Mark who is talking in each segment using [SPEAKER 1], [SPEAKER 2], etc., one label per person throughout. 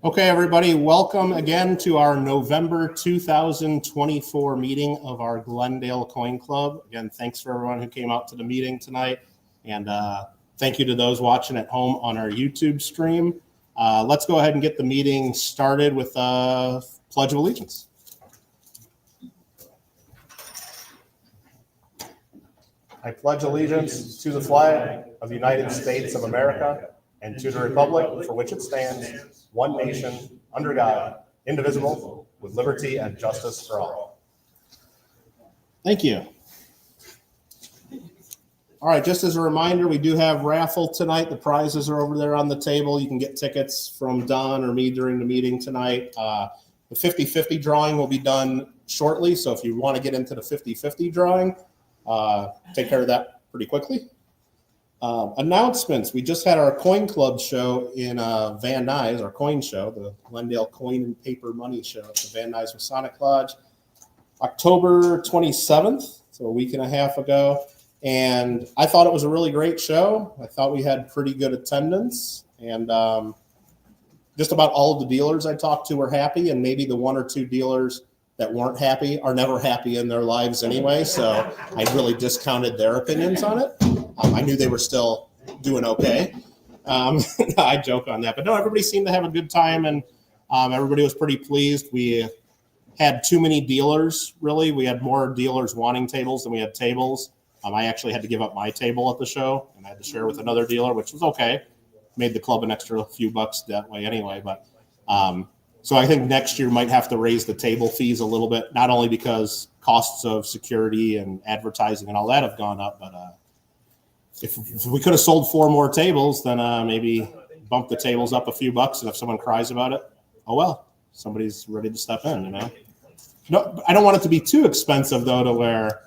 [SPEAKER 1] Okay, everybody, welcome again to our November 2024 meeting of our Glendale Coin Club. Again, thanks for everyone who came out to the meeting tonight, and thank you to those watching at home on our YouTube stream. Let's go ahead and get the meeting started with a Pledge of Allegiance. I pledge allegiance to the flag of the United States of America and to the republic for which it stands, one nation, under God, indivisible, with liberty and justice for all. Thank you. All right, just as a reminder, we do have raffle tonight. The prizes are over there on the table. You can get tickets from Don or me during the meeting tonight. The 50-50 drawing will be done shortly, so if you want to get into the 50-50 drawing, take care of that pretty quickly. Announcements. We just had our coin club show in Van Nuys, our coin show, the Glendale Coin and Paper Money Show at the Van Nuys Masonic Lodge, October 27th, so a week and a half ago. And I thought it was a really great show. I thought we had pretty good attendance, and just about all of the dealers I talked to were happy, and maybe the one or two dealers that weren't happy are never happy in their lives anyway, so I really discounted their opinions on it. I knew they were still doing okay. I joke on that, but no, everybody seemed to have a good time, and everybody was pretty pleased. We had too many dealers, really. We had more dealers wanting tables than we had tables. I actually had to give up my table at the show, and I had to share with another dealer, which was okay. Made the club an extra few bucks that way anyway, but so I think next year might have to raise the table fees a little bit, not only because costs of security and advertising and all that have gone up, but if we could have sold 4 more tables, then maybe bump the tables up a few bucks, and if someone cries about it, oh well, somebody's ready to step in, you know? No, I don't want it to be too expensive, though, to where,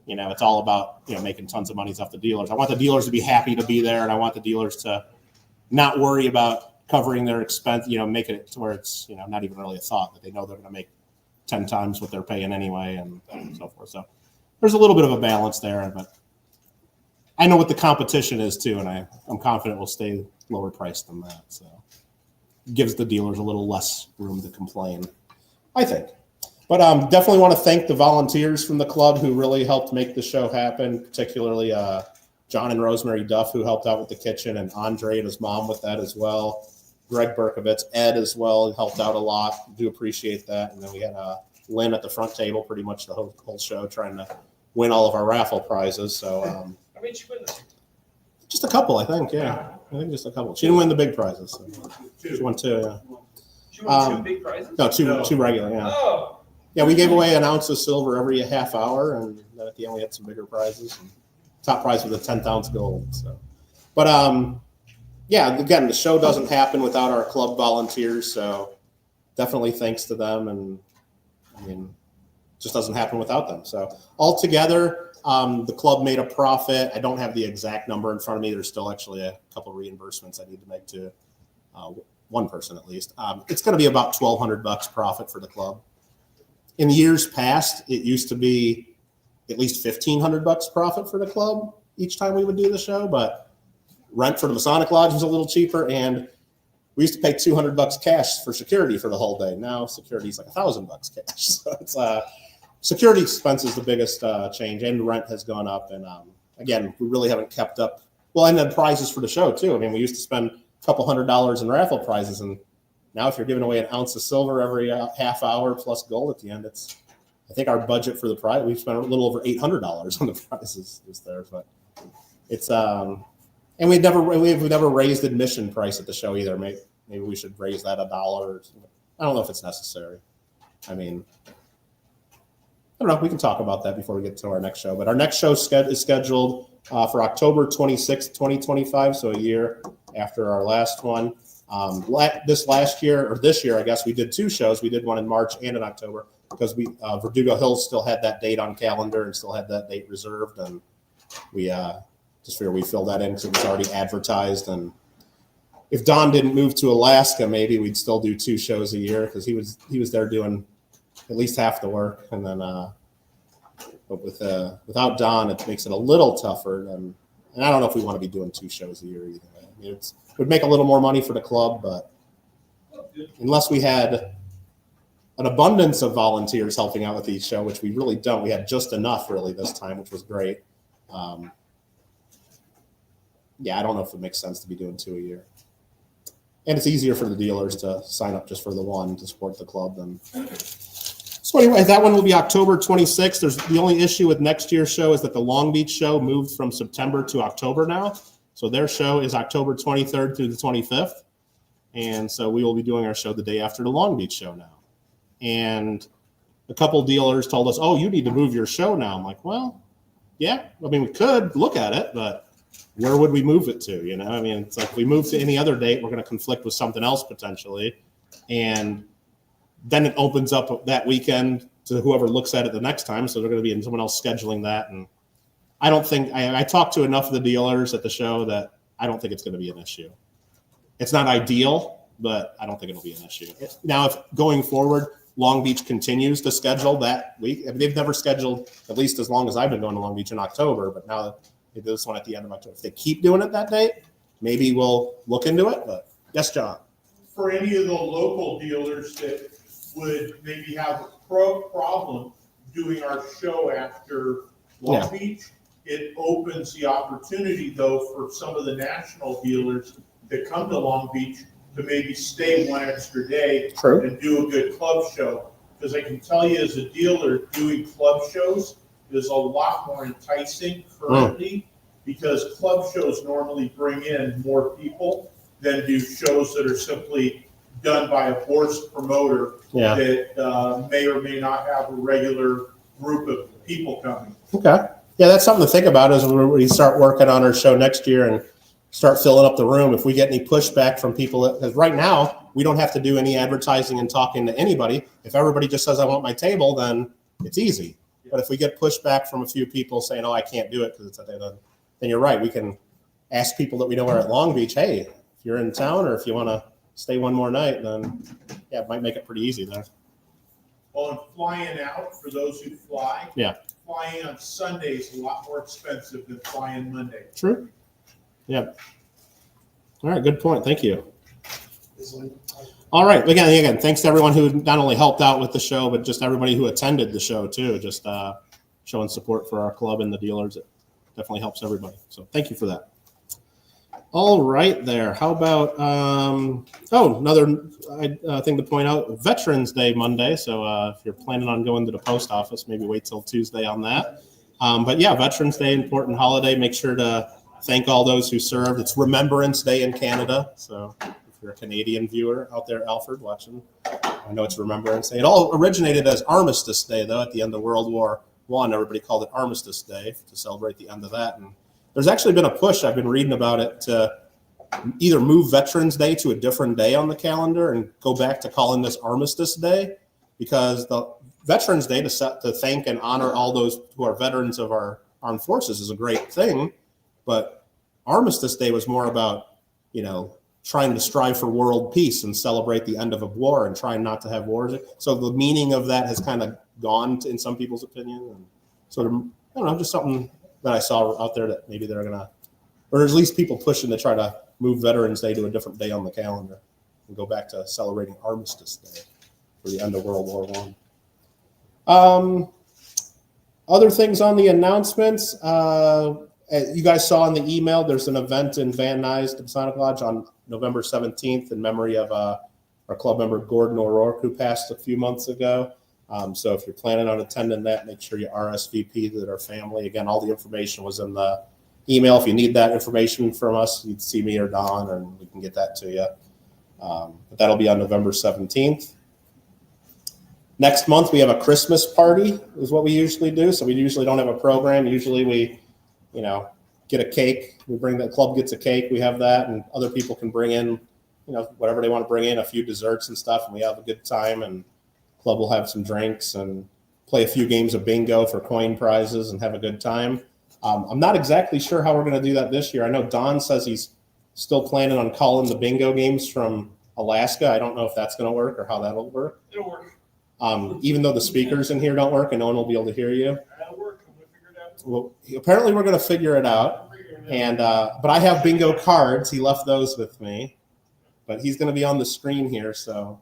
[SPEAKER 1] you know, it's all about, you know, making tons of money off the dealers. I want the dealers to be happy to be there, and I want the dealers to not worry about covering their expense, you know, making it to where it's, you know, not even really a thought, that they know they're going to make 10 times what they're paying anyway, and so forth. So there's a little bit of a balance there, but I know what the competition is too, and I'm confident we'll stay lower priced than that. So it gives the dealers a little less room to complain, I think. But definitely want to thank the volunteers from the club who really helped make the show happen, particularly John and Rosemary Duff, who helped out with the kitchen, and Andre and his mom with that as well. Greg Berkovitz, Ed as well, helped out a lot. Do appreciate that. And then we had Lynn at the front table pretty much the whole show, trying to win all of our raffle prizes. So
[SPEAKER 2] how many did you win this year?
[SPEAKER 1] Just a couple, I think. Yeah, I think just a couple. She didn't win the big prizes. So she won 2. Yeah.
[SPEAKER 2] She won 2 big prizes?
[SPEAKER 1] No, two regular. Yeah.
[SPEAKER 2] Oh.
[SPEAKER 1] Yeah, we gave away an ounce of silver every half hour, and then at the end we had some bigger prizes. And top prize was a 10th ounce gold. So, but yeah, again, the show doesn't happen without our club volunteers, so definitely thanks to them, and I mean, it just doesn't happen without them. So altogether, the club made a profit. I don't have the exact number in front of me. There's still actually a couple of reimbursements I need to make to one person at least. It's going to be about $1,200 profit for the club. In years past, it used to be at least $1,500 profit for the club each time we would do the show, but rent for the Masonic Lodge was a little cheaper, and we used to pay $200 cash for security for the whole day. Now security is like $1,000 cash. So it's security expense is the biggest change, and rent has gone up. And again, we really haven't kept up. Well, and then prizes for the show too. I mean, we used to spend a couple $100 in raffle prizes, and now if you're giving away an ounce of silver every half hour plus gold at the end, it's, I think our budget for the prize, we've spent a little over $800 on the prizes just there, but it's and we've never raised admission price at the show either. Maybe we should raise that $1. I don't know if it's necessary. I mean, I don't know. We can talk about that before we get to our next show. But our next show is scheduled for October 26th, 2025, so a year after our last one. This year, I guess, we did 2 shows. We did one in March and in October because Verdugo Hills still had that date on calendar and still had that date reserved, and we just figured we filled that in because it was already advertised. And if Don didn't move to Alaska, maybe we'd still do 2 shows a year because he was there doing at least half the work. And then, but without Don, it makes it a little tougher. And And I don't know if we want to be doing 2 shows a year either. I mean, it would make a little more money for the club, but unless we had an abundance of volunteers helping out with each show, which we really don't. We had just enough really this time, which was great. Yeah, I don't know if it makes sense to be doing 2 a year. And it's easier for the dealers to sign up just for the one to support the club than. So anyway, that one will be October 26th. There's the only issue with next year's show is that the Long Beach show moved from September to October now. So their show is October 23rd through the 25th. And so we will be doing our show the day after the Long Beach show now. And a couple dealers told us, oh, you need to move your show now. I'm like, well, yeah, I mean, we could look at it, but where would we move it to? You know, I mean, it's like if we move to any other date, we're going to conflict with something else potentially. And then it opens up that weekend to whoever looks at it the next time. So they're going to be in someone else scheduling that. And I don't think, I talked to enough of the dealers at the show that I don't think it's going to be an issue. It's not ideal, but I don't think it'll be an issue. Now, if going forward, Long Beach continues to schedule that week. I mean, they've never scheduled, at least as long as I've been going to Long Beach, in October, but now they do this one at the end of October. If they keep doing it that date, maybe we'll look into it. But yes, John.
[SPEAKER 3] For any of the local dealers that would maybe have a problem doing our show after Long Beach, it opens the opportunity, though, for some of the national dealers that come to Long Beach to maybe stay one extra day and do a good club show. Because I can tell you as a dealer, doing club shows is a lot more enticing currently because club shows normally bring in more people than do shows that are simply done by a horse promoter that may or may not have a regular group of people coming.
[SPEAKER 1] Okay. Yeah, that's something to think about as we start working on our show next year and start filling up the room. If we get any pushback from people, because right now we don't have to do any advertising and talking to anybody. If everybody just says, I want my table, then it's easy. But if we get pushback from a few people saying, oh, I can't do it because it's a day, then you're right. We can ask people that we know are at Long Beach, hey, if you're in town or if you want to stay one more night, then yeah, it might make it pretty easy there.
[SPEAKER 3] Well, and flying out, for those who fly, flying on Sunday is a lot more expensive than flying Monday.
[SPEAKER 1] True. Yeah. All right. Good point. Thank you. All right. Again, thanks to everyone who not only helped out with the show, but just everybody who attended the show too. Just showing support for our club and the dealers. It definitely helps everybody. So thank you for that. All right there. How about, another thing to point out, Veterans Day Monday. So if you're planning on going to the post office, maybe wait till Tuesday on that. But yeah, Veterans Day, important holiday. Make sure to thank all those who served. It's Remembrance Day in Canada. So if you're a Canadian viewer out there, Alfred, watching, I know it's Remembrance Day. It all originated as Armistice Day, though, at the end of World War I. Everybody called it Armistice Day to celebrate the end of that. And there's actually been a push, I've been reading about it, to either move Veterans Day to a different day on the calendar and go back to calling this Armistice Day, because the Veterans Day to thank and honor all those who are veterans of our armed forces is a great thing. But Armistice Day was more about, trying to strive for world peace and celebrate the end of a war and trying not to have wars. So the meaning of that has kind of gone in some people's opinion. And sort of, I don't know, just something that I saw out there that maybe they're going to, or at least people pushing to try to move Veterans Day to a different day on the calendar and go back to celebrating Armistice Day for the end of World War I. Other things on the announcements, you guys saw in the email, there's an event in Van Nuys at Masonic Lodge on November 17th in memory of our club member Gordon O'Rourke, who passed a few months ago. So if you're planning on attending that, make sure you RSVP to our family. Again, all the information was in the email. If you need that information from us, you'd see me or Don, and we can get that to you. But that'll be on November 17th. Next month, we have a Christmas party is what we usually do. So we usually don't have a program. Usually we, get a cake. The club gets a cake. We have that, and other people can bring in, whatever they want to bring in, a few desserts and stuff, and we have a good time, and club will have some drinks and play a few games of bingo for coin prizes and have a good time. I'm not exactly sure how we're going to do that this year. I know Don says he's still planning on calling the bingo games from Alaska. I don't know if that's going to work or how that'll work.
[SPEAKER 2] It'll work.
[SPEAKER 1] Even though the speakers in here don't work and no one will be able to hear you.
[SPEAKER 2] That'll work. We'll figure it out.
[SPEAKER 1] Well, apparently we're going to figure it out. And but I have bingo cards. He left those with me, but he's going to be on the screen here. So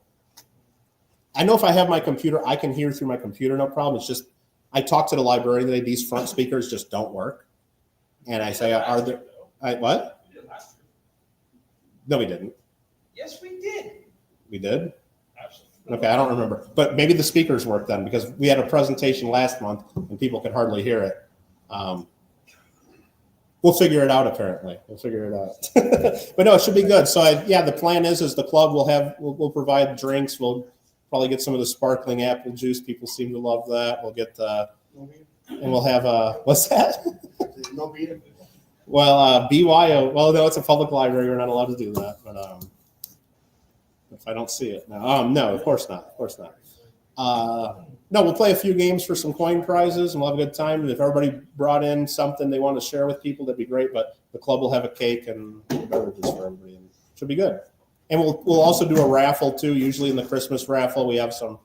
[SPEAKER 1] I know if I have my computer, I can hear through my computer, no problem. It's just I talked to the librarian today. These front speakers just don't work, and I say, "Are there?" What?
[SPEAKER 2] We did last year.
[SPEAKER 1] No, we didn't.
[SPEAKER 2] Yes, we did.
[SPEAKER 1] We did.
[SPEAKER 2] Absolutely.
[SPEAKER 1] Okay, I don't remember, but maybe the speakers worked then because we had a presentation last month and people could hardly hear it. We'll figure it out. Apparently, we'll figure it out. But no, it should be good. So the plan is the club will provide drinks. We'll probably get some of the sparkling apple juice. People seem to love that. We'll get and we'll have what's that?
[SPEAKER 4] No beer.
[SPEAKER 1] Well, BYO. Well, no, it's a public library. We're not allowed to do that. But if I don't see it now, no, of course not. Of course not. No, we'll play a few games for some coin prizes, and we'll have a good time. And if everybody brought in something they want to share with people, that'd be great. But the club will have a cake and beverages for everybody, and it should be good. And we'll also do a raffle too. Usually in the Christmas raffle, we have some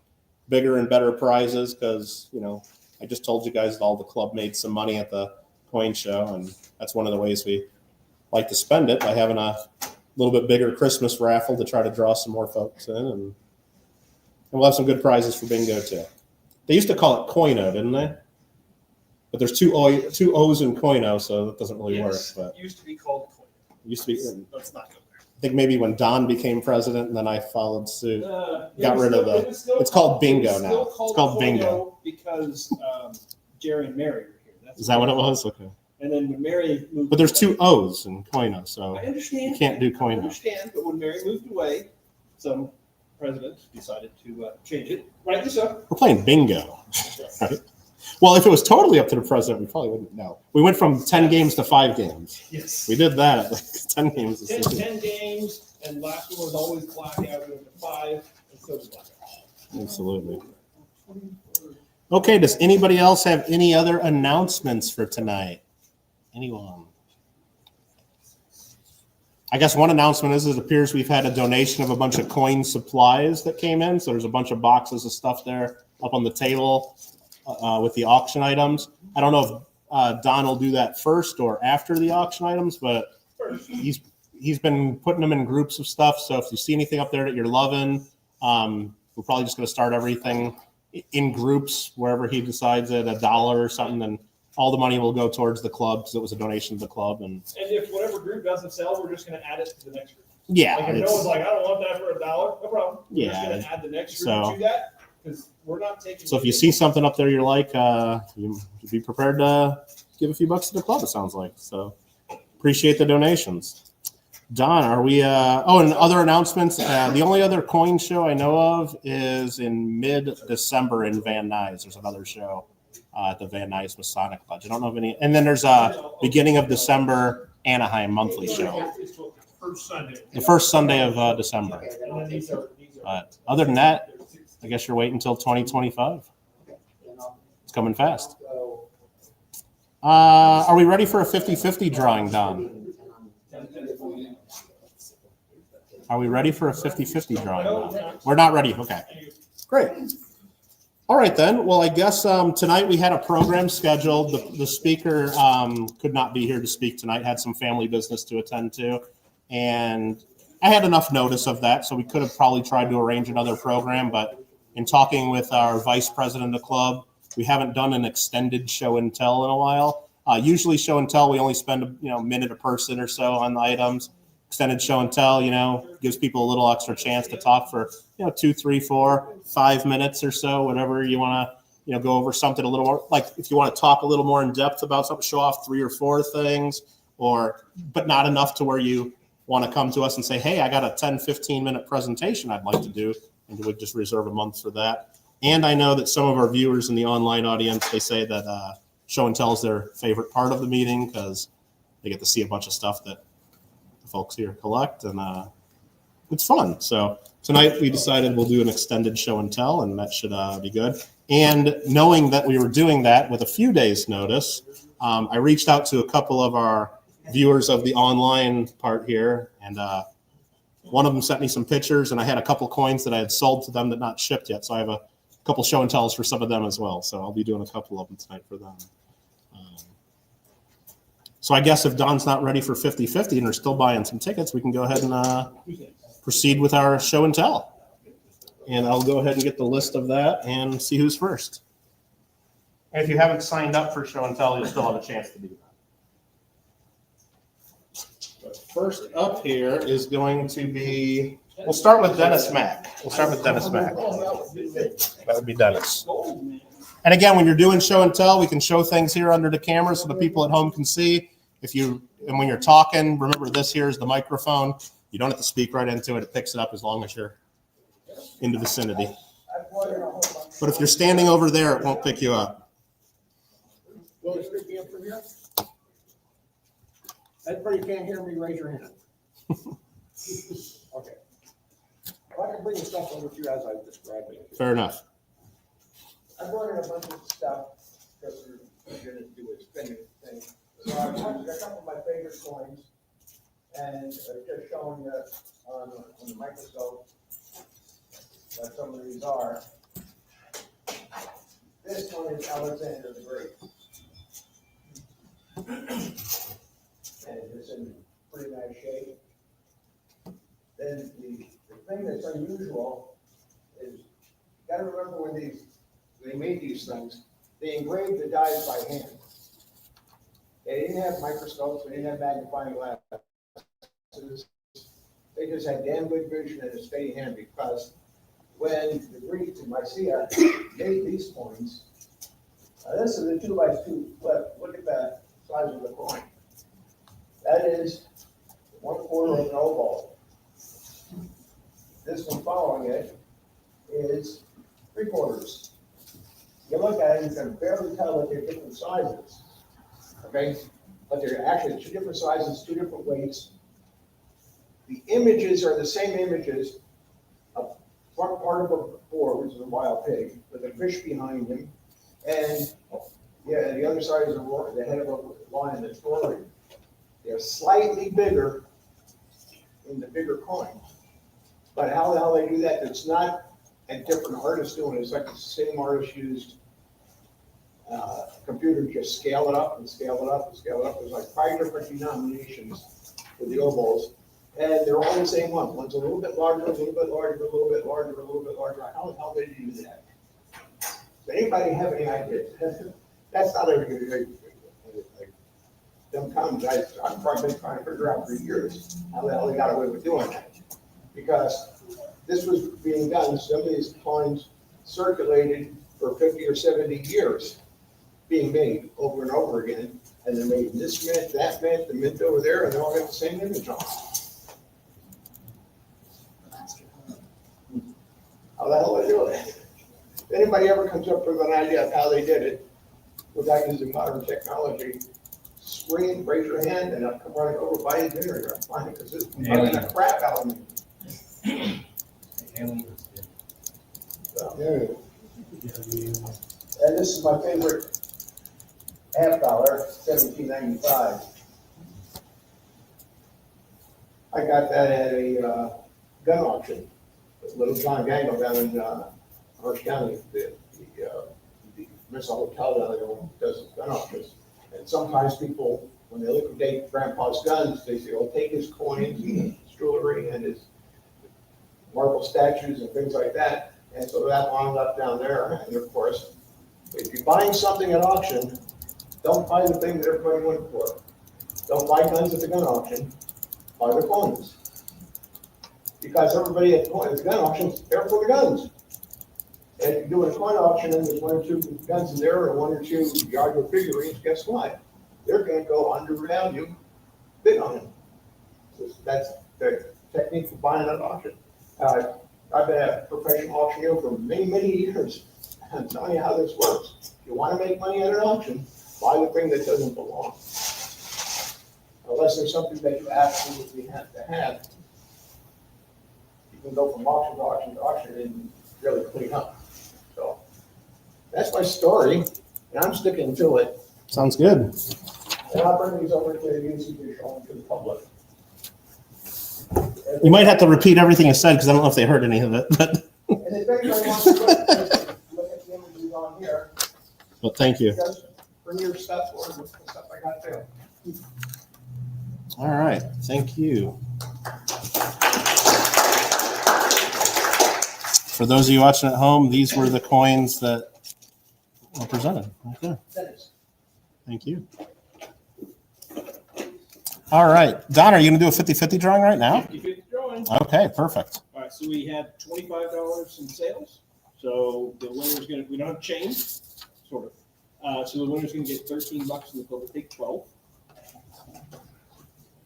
[SPEAKER 1] bigger and better prizes because I just told you guys that all the club made some money at the coin show, and that's one of the ways we like to spend it by having a little bit bigger Christmas raffle to try to draw some more folks in, and we'll have some good prizes for bingo too. They used to call it Coino, didn't they? But there's two O's in Coino, so that doesn't really work. But
[SPEAKER 2] It used to be called coin.
[SPEAKER 1] it used to be.
[SPEAKER 2] Let's not go there.
[SPEAKER 1] I think maybe when Don became president, and then I followed suit. Got rid of the. It's called bingo now. It's called bingo
[SPEAKER 5] because Jerry and Mary were here. That's
[SPEAKER 1] Is that what it was? Okay.
[SPEAKER 5] And then when Mary moved,
[SPEAKER 1] But there's two O's in Coino, so
[SPEAKER 5] I understand.
[SPEAKER 1] you can't do
[SPEAKER 5] I
[SPEAKER 1] Coino.
[SPEAKER 5] understand, but when Mary moved away, some president decided to change it. Rightly so.
[SPEAKER 1] We're playing bingo. Right? Well, if it was totally up to the president, we probably wouldn't know. We went from 10 games to 5 games.
[SPEAKER 5] Yes.
[SPEAKER 1] We did that. Like 10 games.
[SPEAKER 5] 10 games, and last one was always blackout. We went to 5, and so was blackout.
[SPEAKER 1] Absolutely. Okay, does anybody else have any other announcements for tonight? Anyone? I guess one announcement is it appears we've had a donation of a bunch of coin supplies that came in. So there's a bunch of boxes of stuff there up on the table with the auction items. I don't know if Don will do that first or after the auction items, but he's been putting them in groups of stuff. So if you see anything up there that you're loving, we're probably just going to start everything in groups wherever he decides at $1 or something, and all the money will go towards the club because it was a donation to the club. And
[SPEAKER 5] if whatever group doesn't sell, we're just going to add it to the next group.
[SPEAKER 1] yeah,
[SPEAKER 5] Like if no one's like, I don't want that for $1, no problem. We're just going to add the next group to that because we're not taking.
[SPEAKER 1] So if you see something up there you're like, you be prepared to give a few bucks to the club, it sounds like. So appreciate the donations. Don, are we, and other announcements. The only other coin show I know of is in mid-December in Van Nuys. There's another show at the Van Nuys Masonic Lodge. I don't know of any. And then there's a beginning of December Anaheim monthly show.
[SPEAKER 3] First Sunday.
[SPEAKER 1] The first Sunday of December.
[SPEAKER 5] And then these are
[SPEAKER 1] But other than that, I guess you're waiting until 2025. It's coming fast. Are we ready for a 50-50 drawing, Don? Are we ready for a 50-50 drawing, Don? We're not ready. Okay. Great. All right, then. Well, I guess tonight we had a program scheduled. The speaker could not be here to speak tonight, had some family business to attend to. And I had enough notice of that, so we could have probably tried to arrange another program. But in talking with our vice president of the club, we haven't done an extended show and tell in a while. Usually show and tell, we only spend a minute a person or so on the items. Extended show and tell, gives people a little extra chance to talk for 2, 3, 4, 5 minutes or so, whatever you want to go over something a little more. Like if you want to talk a little more in depth about something, show off 3 or 4 things, but not enough to where you want to come to us and say, hey, I got a 10, 15-minute presentation I'd like to do, and we'd just reserve a month for that. And I know that some of our viewers in the online audience, they say that show and tell is their favorite part of the meeting because they get to see a bunch of stuff that the folks here collect, and it's fun. So tonight we decided we'll do an extended show and tell, and that should be good. And knowing that we were doing that with a few days' notice, I reached out to a couple of our viewers of the online part here, and one of them sent me some pictures, and I had a couple coins that I had sold to them that not shipped yet. So I have a couple show and tells for some of them as well. So I'll be doing a couple of them tonight for them. So I guess if Don's not ready for 50/50 and are still buying some tickets, we can go ahead and proceed with our show and tell. And I'll go ahead and get the list of that and see who's first. And if you haven't signed up for show and tell, you'll still have a chance to do that. But first up here is going to be, we'll start with Dennis Mack. That would be Dennis. And again, when you're doing show and tell, we can show things here under the camera so the people at home can see. And when you're talking, remember this here is the microphone. You don't have to speak right into it. It picks it up as long as you're in the vicinity. But if you're standing over there, it won't pick you up.
[SPEAKER 4] Everybody can't hear me, raise your hand. Okay. If I can bring the stuff over to you as I described it.
[SPEAKER 1] Fair enough.
[SPEAKER 4] I brought in a bunch of stuff because we're going to do a spinning thing. So I wanted a couple of my favorite coins and just showing you on the microscope what some of these are. This one is Alexander the Great. And it's in pretty nice shape. Then the thing that's unusual is, you gotta remember when they made these things, they engraved the dies by hand. They didn't have microscopes, they didn't have magnifying glasses. They just had damn good vision and a steady hand, because when the Greeks in Mysia made these coins, this is a 2x2 flip. Look at the size of the coin. That is 1/4 of an oval. This one following it is 3/4. You look at it, you can barely tell that they're different sizes. Okay? But they're actually 2 different sizes, 2 different weights. The images are the same images. A front part of a boar, which is a wild pig, with a fish behind him. And yeah, the other side is the head of a lion that's roaring. They're slightly bigger in the bigger coin. But how the hell they do that? It's not a different artist doing it. It's like the same artist used computer, just scale it up and scale it up and scale it up. There's like 5 different denominations for the ovals. And they're all the same one. One's a little bit larger, a little bit larger, a little bit larger, a little bit larger. How the hell did they do that? Does anybody have any ideas? That's not a dumb comment. I've probably been trying to figure out for years how the hell they got away with doing that. Because this was being done, some of these coins circulated for 50 or 70 years, being made over and over again. And they're made in this mint, that mint, the mint over there, and they all got the same image on them. How the hell they do it? If anybody ever comes up with an idea of how they did it without using modern technology, scream, raise your hand, and I'll come running over by you dinner. I'm fine, because this is bugging the crap out of me. So, and this is my favorite $50, 1795. I got that at a gun auction. Little John Gangle down in Orange County, the Missile Hotel down there does gun auctions. And sometimes people, when they liquidate Grandpa's guns, they say, "Oh, take his coins and his jewelry and his marble statues and things like that." And so that wound up down there. And of course, if you're buying something at auction, don't buy the thing that everybody went for. Don't buy guns at the gun auction. Buy the coins. Because everybody at the gun auctions, they're for the guns. And if you're doing a coin auction and there's 1 or 2 guns in there or 1 or 2 Yager figurines, guess what? They're going to go undervalue bid on them. So that's the technique for buying at auction. I've been a professional auctioneer for many, many years. I'm telling you how this works. If you want to make money at an auction, buy the thing that doesn't belong. Unless there's something that you absolutely have to have. You can go from auction to auction to auction and really clean up. So that's my story, and I'm sticking to it.
[SPEAKER 1] Sounds good.
[SPEAKER 4] And I'll bring these over to you to show them to the public.
[SPEAKER 1] You might have to repeat everything you said because I don't know if they heard any of it. But
[SPEAKER 4] And if anybody wants to look at the images on here,
[SPEAKER 1] well, thank you.
[SPEAKER 4] just bring your stuff or the stuff I got there.
[SPEAKER 1] All right, thank you. For those of you watching at home, these were the coins that were presented right there. Thank you. All right, Don, are you going to do a 50-50 drawing right now?
[SPEAKER 5] 50-50 drawing.
[SPEAKER 1] Okay, perfect.
[SPEAKER 5] All right, so we had $25 in sales. So the winner's gonna, we don't have change, sort of. So the winner's gonna get $13 and the club will take 12.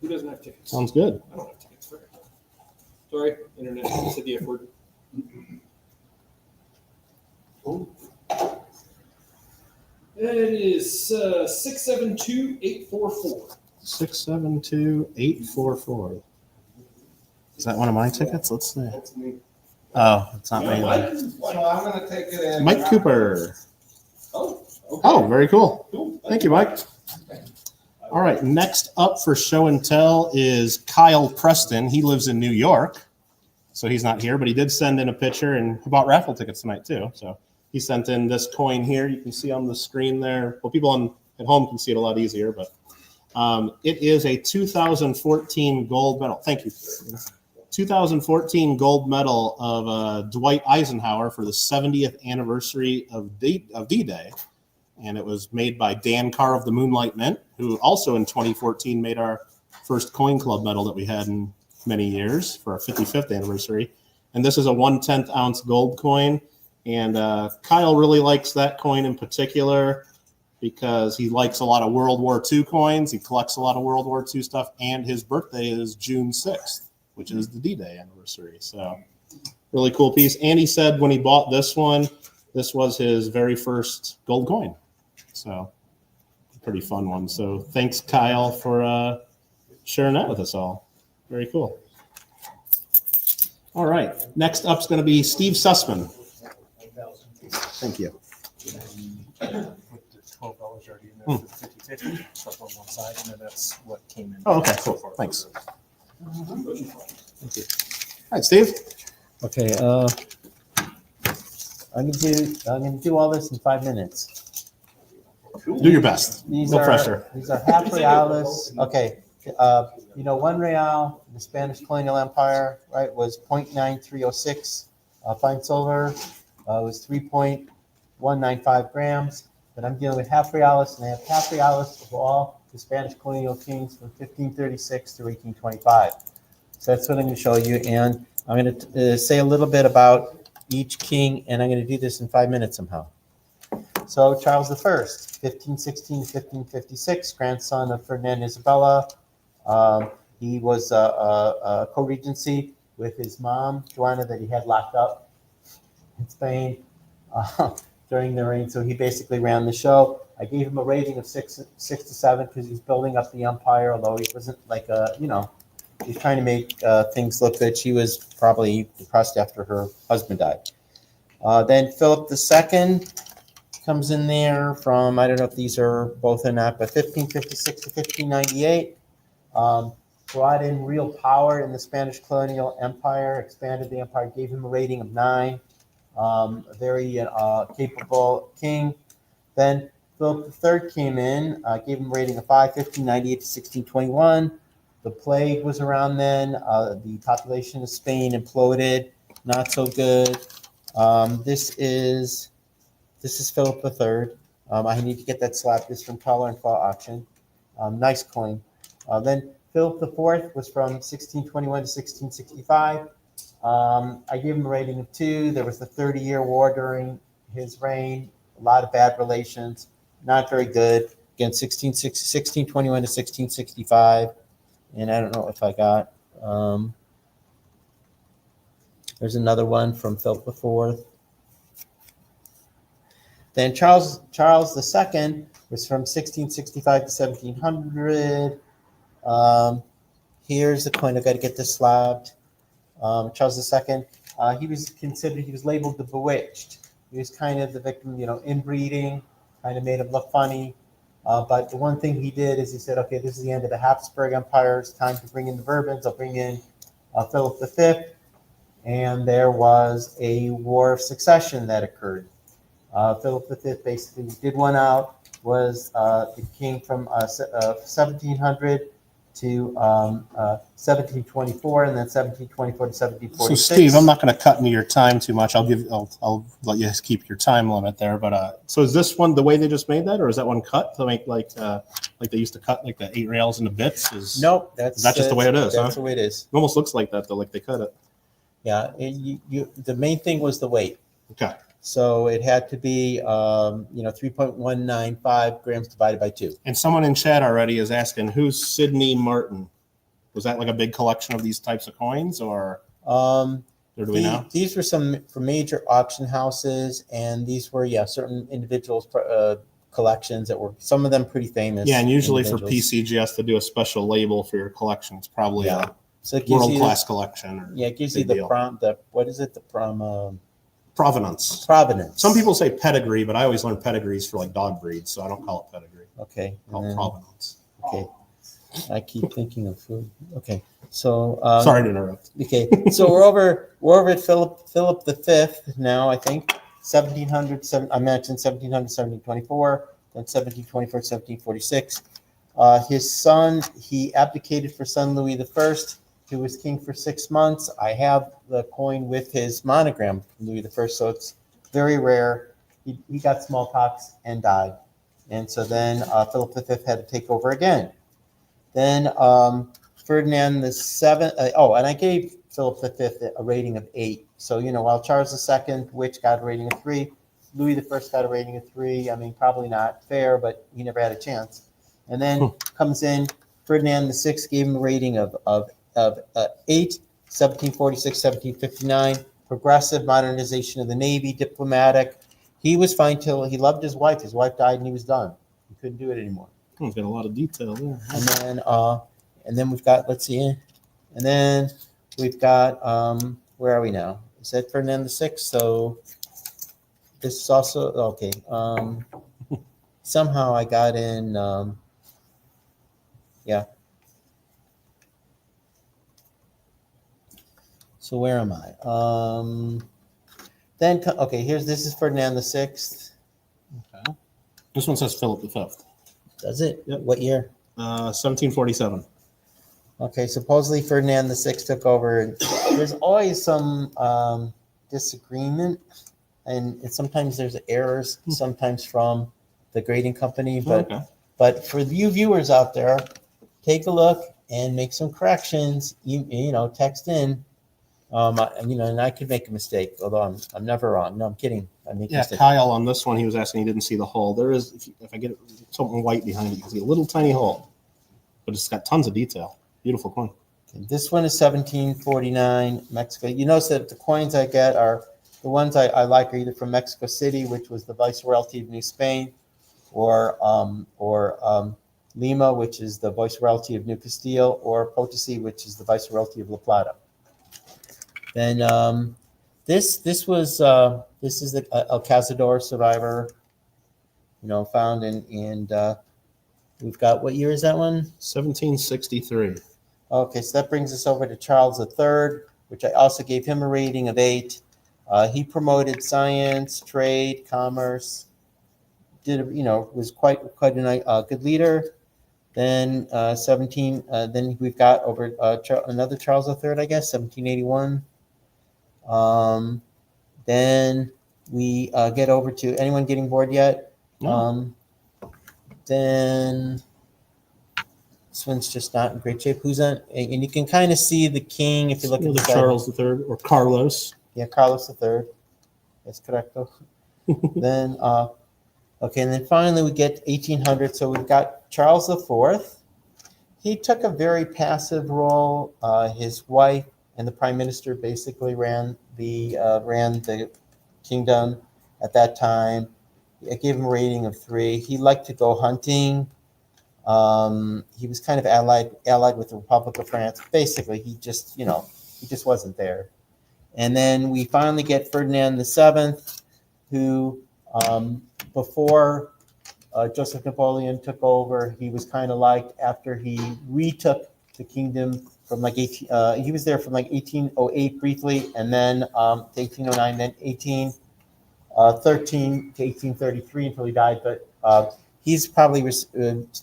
[SPEAKER 5] Who doesn't have tickets?
[SPEAKER 1] Sounds good.
[SPEAKER 5] I don't have tickets for it. Sorry, internet said the F word. It is 672-844.
[SPEAKER 1] 672-844. Is that one of my tickets? Let's see.
[SPEAKER 5] That's me.
[SPEAKER 1] Oh, it's not me.
[SPEAKER 5] Mike?
[SPEAKER 2] So I'm gonna take it as.
[SPEAKER 1] Mike Cooper.
[SPEAKER 5] Oh, okay.
[SPEAKER 1] Oh, very cool.
[SPEAKER 5] Cool.
[SPEAKER 1] Thank you, Mike. All right, next up for show and tell is Kyle Preston. He lives in New York, so he's not here, but he did send in a picture and he bought raffle tickets tonight too. So he sent in this coin here. You can see on the screen there. Well, people at home can see it a lot easier, but it is a 2014 gold medal. Thank you. 2014 gold medal of Dwight Eisenhower for the 70th anniversary of D-Day. And it was made by Dan Carr of the Moonlight Mint, who also in 2014 made our first coin club medal that we had in many years for our 55th anniversary. And this is a 1/10 ounce gold coin. And Kyle really likes that coin in particular because he likes a lot of World War II coins. He collects a lot of World War II stuff. And his birthday is June 6th, which is the D-Day anniversary. So really cool piece. And he said when he bought this one, this was his very first gold coin. So pretty fun one. So thanks, Kyle, for sharing that with us all. Very cool. All right. Next up is going to be Steve Sussman. Thank you.
[SPEAKER 6] Put the $12 already in there for the 50-50, stuff on one side, and then that's what came in.
[SPEAKER 1] Oh, okay, cool. Thanks. Thank you. All right, Steve.
[SPEAKER 7] Okay, I'm gonna do all this in 5 minutes.
[SPEAKER 1] Do your best. No pressure.
[SPEAKER 7] These are half reales. Okay, 1 real in the Spanish colonial empire, right, was 0.9306 fine silver. Was 3.195 grams. But I'm dealing with half reales, and I have half reales of all the Spanish colonial kings from 1536 to 1825. So that's what I'm going to show you, and I'm going to say a little bit about each king, and I'm going to do this in 5 minutes somehow. So Charles I, 1516 to 1556, grandson of Ferdinand Isabella. He was a co-regency with his mom, Joanna, that he had locked up in Spain during the reign. So he basically ran the show. I gave him a rating of 6 to 7 because he's building up the empire, although he wasn't like he's trying to make things look good. She was probably depressed after her husband died. Then Philip II comes in there from, I don't know if these are both or not, but 1556 to 1598. Brought in real power in the Spanish colonial empire, expanded the empire, gave him a rating of 9. A very capable king. Then Philip III came in, gave him a rating of 5, 1598 to 1621. The plague was around then. The population of Spain imploded. Not so good. This is Philip III. I need to get that slab. This from Collar and Claw auction. Nice coin. Then Philip IV was from 1621 to 1665. I gave him a rating of 2. There was the 30-year war during his reign. A lot of bad relations. Not very good. Again, 1621 to 1665. And I don't know if I got, there's another one from Philip IV. Then Charles II was from 1665 to 1700. Here's the coin. I've got to get this slabbed. Charles II, he was labeled the bewitched. He was kind of the victim, inbreeding, kind of made him look funny. But the one thing he did is he said, okay, this is the end of the Habsburg Empire. It's time to bring in the Bourbons. I'll bring in Philip V. And there was a war of succession that occurred. Philip V basically did one out, was the king from 1700 to 1724, and then 1724 to
[SPEAKER 1] So
[SPEAKER 7] 1746.
[SPEAKER 1] Steve, I'm not going to cut into your time too much. I'll let you keep your time limit there. But so is this one the way they just made that, or is that one cut to make like they used to cut like the 8 rails into bits?
[SPEAKER 7] Nope, that's
[SPEAKER 1] just the way it is,
[SPEAKER 7] That's
[SPEAKER 1] huh?
[SPEAKER 7] the way it is.
[SPEAKER 1] It almost looks like that though, like they cut it.
[SPEAKER 7] Yeah, the main thing was the weight.
[SPEAKER 1] Okay.
[SPEAKER 7] So it had to be 3.195 grams divided by 2.
[SPEAKER 1] And someone in chat already is asking, who's Sidney Martin? Was that like a big collection of these types of coins, or do we know?
[SPEAKER 7] These were some from major auction houses, and these were certain individuals' collections that were, some of them pretty famous.
[SPEAKER 1] Yeah, and usually for
[SPEAKER 7] individuals.
[SPEAKER 1] PCGS to do a special label for your collection, it's probably
[SPEAKER 7] Yeah. So
[SPEAKER 1] a
[SPEAKER 7] it gives you
[SPEAKER 1] world-class collection. Or
[SPEAKER 7] it gives you
[SPEAKER 1] big deal. Provenance.
[SPEAKER 7] Provenance.
[SPEAKER 1] Some people say pedigree, but I always learn pedigrees for like dog breeds, so I don't call it pedigree.
[SPEAKER 7] Okay.
[SPEAKER 1] I call it provenance.
[SPEAKER 7] Okay. I keep thinking of food. Okay. So
[SPEAKER 1] Sorry to interrupt.
[SPEAKER 7] Okay, so we're over at Philip V now. I think 1700. I mentioned 1700, 1724, then 1724, 1746. His son, he abdicated for son Louis I, who was king for 6 months. I have the coin with his monogram from Louis I, so it's very rare. He got smallpox and died, and so then Philip V had to take over again. Then Ferdinand the Seventh. And I gave Philip V a rating of 8. So while Charles II, which got a rating of 3, Louis I got a rating of 3. I mean, probably not fair, but he never had a chance. And then comes in Ferdinand VI, gave him a rating of 8. 1746, 1759. Progressive modernization of the Navy, diplomatic. He was fine till he loved his wife. His wife died, and he was done. He couldn't do it anymore.
[SPEAKER 1] He's got a lot of detail there.
[SPEAKER 7] And then we've got, let's see, and then we've got, where are we now? Is that Ferdinand VI? So this is also, okay. Somehow I got in, So where am I? This is Ferdinand VI.
[SPEAKER 1] Okay. This one says Philip V.
[SPEAKER 7] Does it?
[SPEAKER 1] Yep.
[SPEAKER 7] What year?
[SPEAKER 1] 1747.
[SPEAKER 7] Okay, supposedly Ferdinand VI took over. There's always some disagreement, and sometimes there's errors, sometimes from the grading company. But for you viewers out there, take a look and make some corrections. Text in. And I could make a mistake, although I'm never wrong. No, I'm kidding. I make mistakes.
[SPEAKER 1] Kyle on this one, he was asking, he didn't see the hole. There is, if I get something white behind it, you can see a little tiny hole, but it's got tons of detail. Beautiful coin.
[SPEAKER 7] Okay, this one is 1749 Mexico. You notice that the coins I get are the ones I like are either from Mexico City, which was the Viceroyalty of New Spain, or Lima, which is the Viceroyalty of New Castile, or Potosi, which is the Viceroyalty of La Plata. Then this is the El Cazador survivor, found in we've got, what year is that one?
[SPEAKER 1] 1763.
[SPEAKER 7] Okay, so that brings us over to Charles III, which I also gave him a rating of 8. He promoted science, trade, commerce, was quite a good leader. Then then we've got over another Charles III, I guess, 1781. Then we get over to, anyone getting bored yet?
[SPEAKER 1] No.
[SPEAKER 7] Then this one's just not in great shape. Who's on? And you can kind of see the king if you look at the side.
[SPEAKER 1] Charles III or Carlos.
[SPEAKER 7] Yeah, Carlos III. That's correct. Then, and then finally we get 1800. So we've got Charles IV. He took a very passive role. His wife and the prime minister basically ran the kingdom at that time. I gave him a rating of 3. He liked to go hunting. He was kind of allied with the Republic of France. Basically, he just wasn't there. And then we finally get Ferdinand VII, who before Joseph Napoleon took over, he was kind of liked after he retook the kingdom from he was there from 1808 briefly, and then to 1809, then 1813 to 1833 until he died. But he's probably,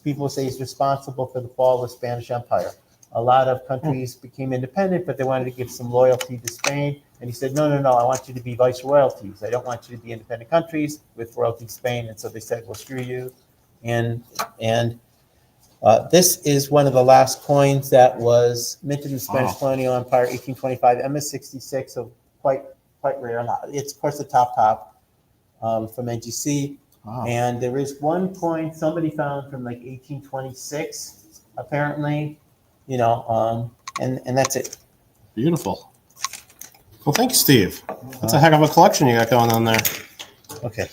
[SPEAKER 7] people say he's responsible for the fall of the Spanish Empire. A lot of countries became independent, but they wanted to give some loyalty to Spain. And he said, no, I want you to be vice royalties. I don't want you to be independent countries with royalty Spain. And so they said, well, screw you. And this is one of the last coins that was minted in the Spanish colonial empire, 1825, MS66, so quite rare. It's, of course, the top from NGC.
[SPEAKER 1] Wow.
[SPEAKER 7] And there is one coin somebody found from like 1826, apparently, and that's it.
[SPEAKER 1] Beautiful. Well, thanks, Steve. That's a heck of a collection you got going on there.
[SPEAKER 7] Okay.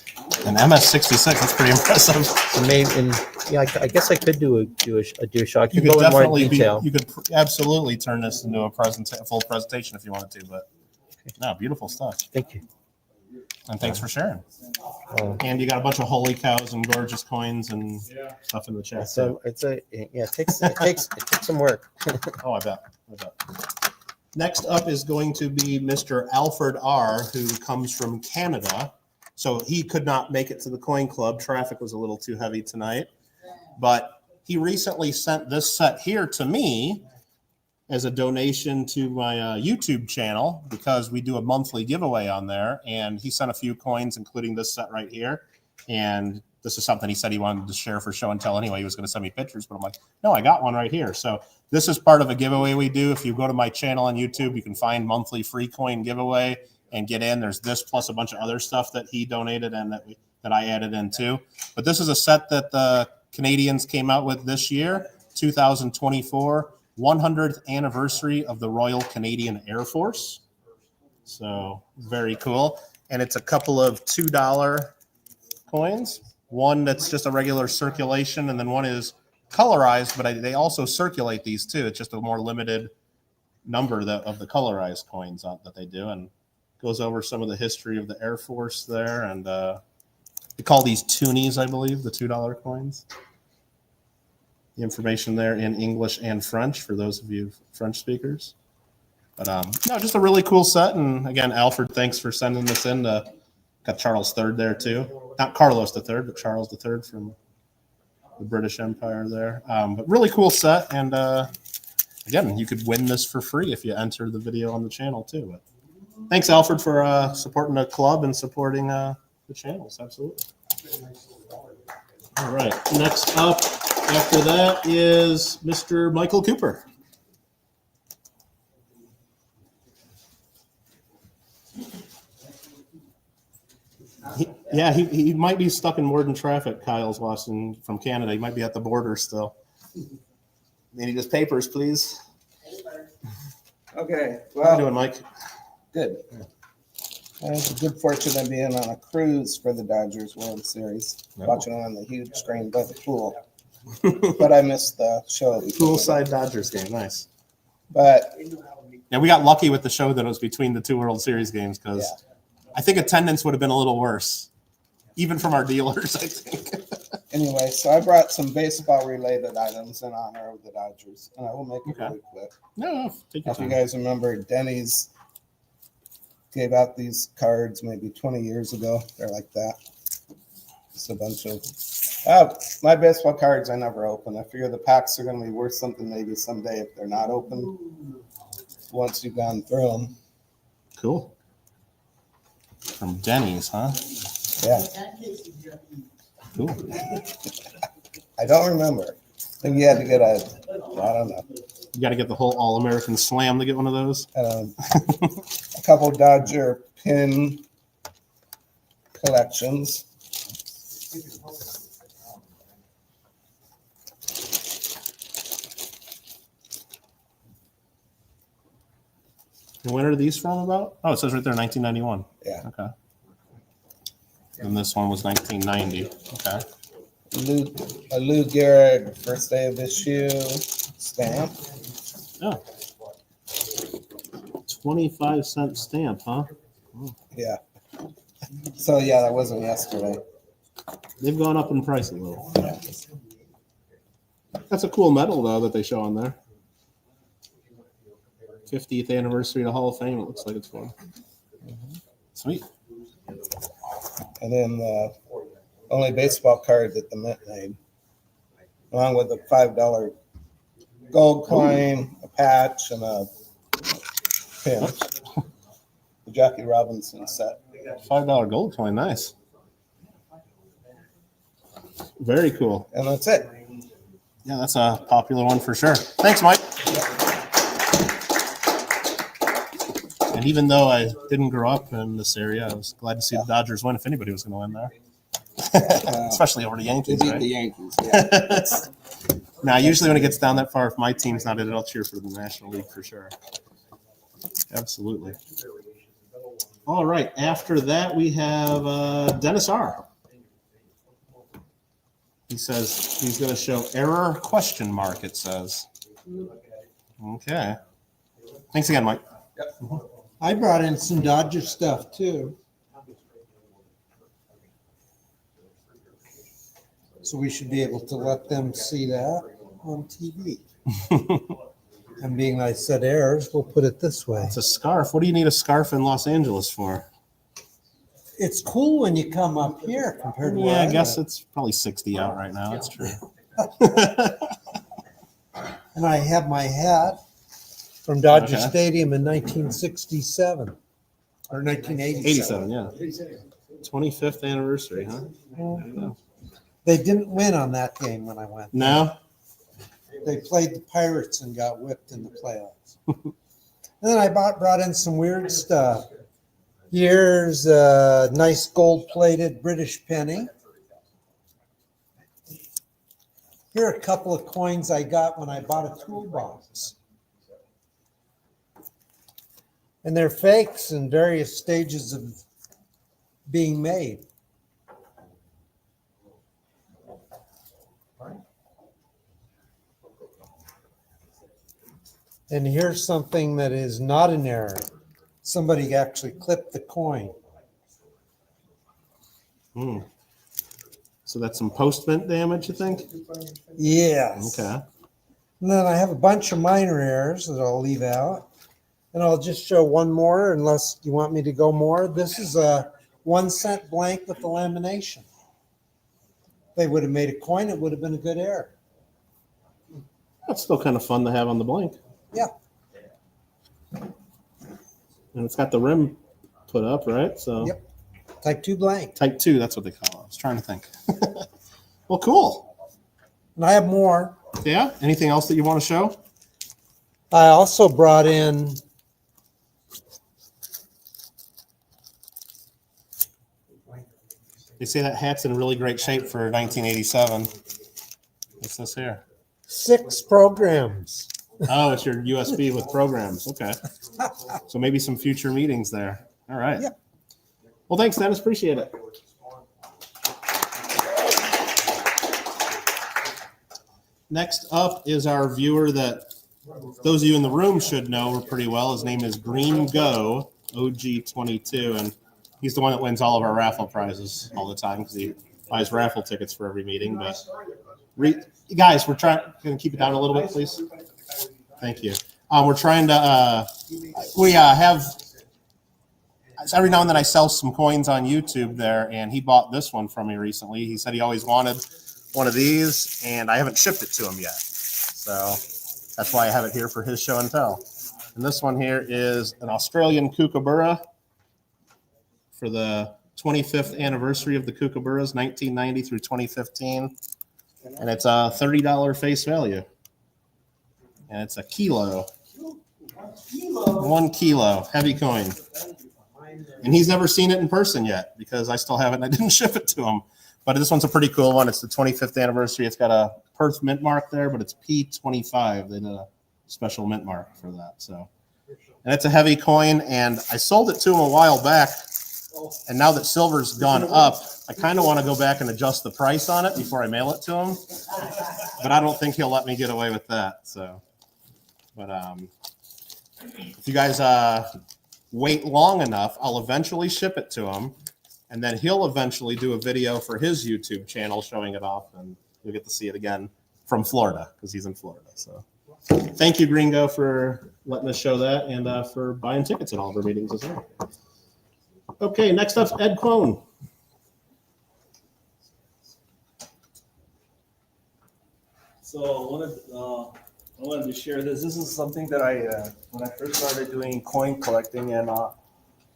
[SPEAKER 1] An MS66, that's pretty impressive.
[SPEAKER 7] So maybe, I guess I could do a show. I could
[SPEAKER 1] You
[SPEAKER 7] go
[SPEAKER 1] could
[SPEAKER 7] in more
[SPEAKER 1] definitely
[SPEAKER 7] detail.
[SPEAKER 1] you could absolutely turn this into a full presentation if you wanted to, but no, beautiful stuff.
[SPEAKER 7] Thank you.
[SPEAKER 1] And thanks for sharing. And you got a bunch of holy cows and gorgeous coins and stuff in the chat.
[SPEAKER 7] So it takes some work.
[SPEAKER 1] Oh, I bet. Next up is going to be Mr. Alfred R., who comes from Canada. So he could not make it to the coin club. Traffic was a little too heavy tonight. But he recently sent this set here to me as a donation to my YouTube channel, because we do a monthly giveaway on there. And he sent a few coins, including this set right here. And this is something he said he wanted to share for show and tell anyway. He was going to send me pictures, but I'm like, no, I got one right here. So this is part of a giveaway we do. If you go to my channel on YouTube, you can find monthly free coin giveaway and get in. There's this plus a bunch of other stuff that he donated and that I added in too. But this is a set that the Canadians came out with this year, 2024, 100th anniversary of the Royal Canadian Air Force. So very cool. And it's a couple of $2 coins. One that's just a regular circulation, and then one is colorized, but they also circulate these too. It's just a more limited number of the colorized coins that they do, and goes over some of the history of the Air Force there. And they call these toonies, I believe, the $2 coins. The information there in English and French for those of you French speakers. But no, just a really cool set. And again, Alfred, thanks for sending this in. Got Charles III there too. Not Carlos III, but Charles III from the British Empire there. But really cool set. And again, you could win this for free if you enter the video on the channel too. But thanks, Alfred, for supporting the club and supporting the channels. Absolutely. All right. Next up after that is Mr. Michael Cooper. He might be stuck in Morden traffic. Kyle's watching from Canada. He might be at the border still. Need his papers, please.
[SPEAKER 2] Okay,
[SPEAKER 1] How you
[SPEAKER 2] well,
[SPEAKER 1] doing, Mike?
[SPEAKER 2] good. I had the good fortune of being on a cruise for the Dodgers World Series, watching it on the huge screen by the pool. But I missed the show.
[SPEAKER 1] Poolside Dodgers game, nice.
[SPEAKER 2] But
[SPEAKER 1] Yeah, we got lucky with the show that was between the two World Series games because I think attendance would have been a little worse, even from our dealers, I think.
[SPEAKER 2] anyway, so I brought some baseball-related items in honor of the Dodgers, and I will make it really quick.
[SPEAKER 1] No, take your
[SPEAKER 2] If you
[SPEAKER 1] time.
[SPEAKER 2] guys remember, Denny's gave out these cards maybe 20 years ago. They're like that. Just a bunch of my baseball cards I never open. I figure the packs are going to be worth something maybe someday if they're not open once you've gone through them.
[SPEAKER 1] Cool. From Denny's, huh?
[SPEAKER 2] Yeah,
[SPEAKER 1] Cool.
[SPEAKER 2] I don't remember. I think you had to get I don't know,
[SPEAKER 1] You got to get the whole All-American Slam to get one of those.
[SPEAKER 2] a couple Dodger pin collections.
[SPEAKER 1] And when are these from about? Oh, it says right there, 1991.
[SPEAKER 2] Yeah.
[SPEAKER 1] Okay. And this one was 1990. Okay.
[SPEAKER 2] A Lou Gehrig first day of issue stamp.
[SPEAKER 1] Oh. 25-cent stamp, huh?
[SPEAKER 2] Yeah. So yeah, that wasn't yesterday.
[SPEAKER 1] They've gone up in price a little.
[SPEAKER 2] Yeah.
[SPEAKER 1] That's a cool medal, though, that they show on there. 50th anniversary of the Hall of Fame. It looks like it's for. Sweet.
[SPEAKER 2] And then only baseball card that the Mint made, along with a $5 gold coin, a patch, and a pin. The Jackie Robinson set.
[SPEAKER 1] $5 gold coin, nice. Very cool.
[SPEAKER 2] And that's it.
[SPEAKER 1] Yeah, that's a popular one for sure. Thanks, Mike. And even though I didn't grow up in this area, I was glad to see the Dodgers win if anybody was going to win there. Especially over the Yankees,
[SPEAKER 2] They beat
[SPEAKER 1] right?
[SPEAKER 2] the Yankees. Yeah.
[SPEAKER 1] Now, usually when it gets down that far, if my team's not in it, I'll cheer for the National League for sure. Absolutely. All right. After that, we have Dennis R. He says he's going to show error question mark, it says. Okay. Thanks again, Mike.
[SPEAKER 8] I brought in some Dodger stuff too. So we should be able to let them see that on TV. And being I said errors, we'll put it this way.
[SPEAKER 1] It's a scarf. What do you need a scarf in Los Angeles for?
[SPEAKER 8] It's cool when you come up here compared to where
[SPEAKER 1] Yeah, I guess
[SPEAKER 8] live.
[SPEAKER 1] it's probably 60 out right now. That's true.
[SPEAKER 8] And I have my hat from Dodger
[SPEAKER 1] Okay.
[SPEAKER 8] Stadium in 1967 or 1987.
[SPEAKER 1] 87, yeah. 25th anniversary, huh?
[SPEAKER 8] They didn't win on that game when I went.
[SPEAKER 1] No?
[SPEAKER 8] They played the Pirates and got whipped in the playoffs. And then I brought in some weird stuff. Here's a nice gold-plated British penny. Here are a couple of coins I got when I bought a toolbox. And they're fakes in various stages of being made. And here's something that is not an error. Somebody actually clipped the coin.
[SPEAKER 1] Hmm. So that's some post-mint damage, you think?
[SPEAKER 8] Yes.
[SPEAKER 1] Okay.
[SPEAKER 8] And then I have a bunch of minor errors that I'll leave out. And I'll just show one more unless you want me to go more. This is a 1 cent blank with the lamination. If they would have made a coin, it would have been a good error.
[SPEAKER 1] That's still kind of fun to have on the blank.
[SPEAKER 8] Yeah.
[SPEAKER 1] And it's got the rim put up, right? So
[SPEAKER 8] Yep. Type 2 blank.
[SPEAKER 1] Type 2, that's what they call it. I was trying to think. Well, cool.
[SPEAKER 8] And I have more.
[SPEAKER 1] Yeah? Anything else that you want to show?
[SPEAKER 8] I also brought in
[SPEAKER 1] They say that hat's in really great shape for 1987. What's this here?
[SPEAKER 8] 6 programs.
[SPEAKER 1] Oh, it's your USB with programs. Okay. So maybe some future meetings there. All right.
[SPEAKER 8] Yep.
[SPEAKER 1] Well, thanks, Dennis. Appreciate it. Next up is our viewer that those of you in the room should know pretty well. His name is Green Go, OG22, and he's the one that wins all of our raffle prizes all the time because he buys raffle tickets for every meeting. But guys, we're trying to keep it down a little bit, please. Thank you. We're trying to have every now and then I sell some coins on YouTube there, and he bought this one from me recently. He said he always wanted one of these, and I haven't shipped it to him yet. So that's why I have it here for his show and tell. And this one here is an Australian kookaburra for the 25th anniversary of the kookaburras, 1990 through 2015. And it's a $30 face value. And it's a kilo. 1 kilo, heavy coin. And he's never seen it in person yet because I still have it and I didn't ship it to him. But this one's a pretty cool one. It's the 25th anniversary. It's got a Perth mint mark there, but it's P25. They did a special mint mark for that. So, and it's a heavy coin. And I sold it to him a while back. And now that silver's gone up, I kind of want to go back and adjust the price on it before I mail it to him. But I don't think he'll let me get away with that. So, but if you guys wait long enough, I'll eventually ship it to him. And then he'll eventually do a video for his YouTube channel showing it off. And you'll get to see it again from Florida because he's in Florida. So thank you, Gringo, for letting us show that and for buying tickets at all of our meetings as well. Okay, next up, Ed Quone.
[SPEAKER 9] So I wanted to share this. This is something that I when I first started doing coin collecting, and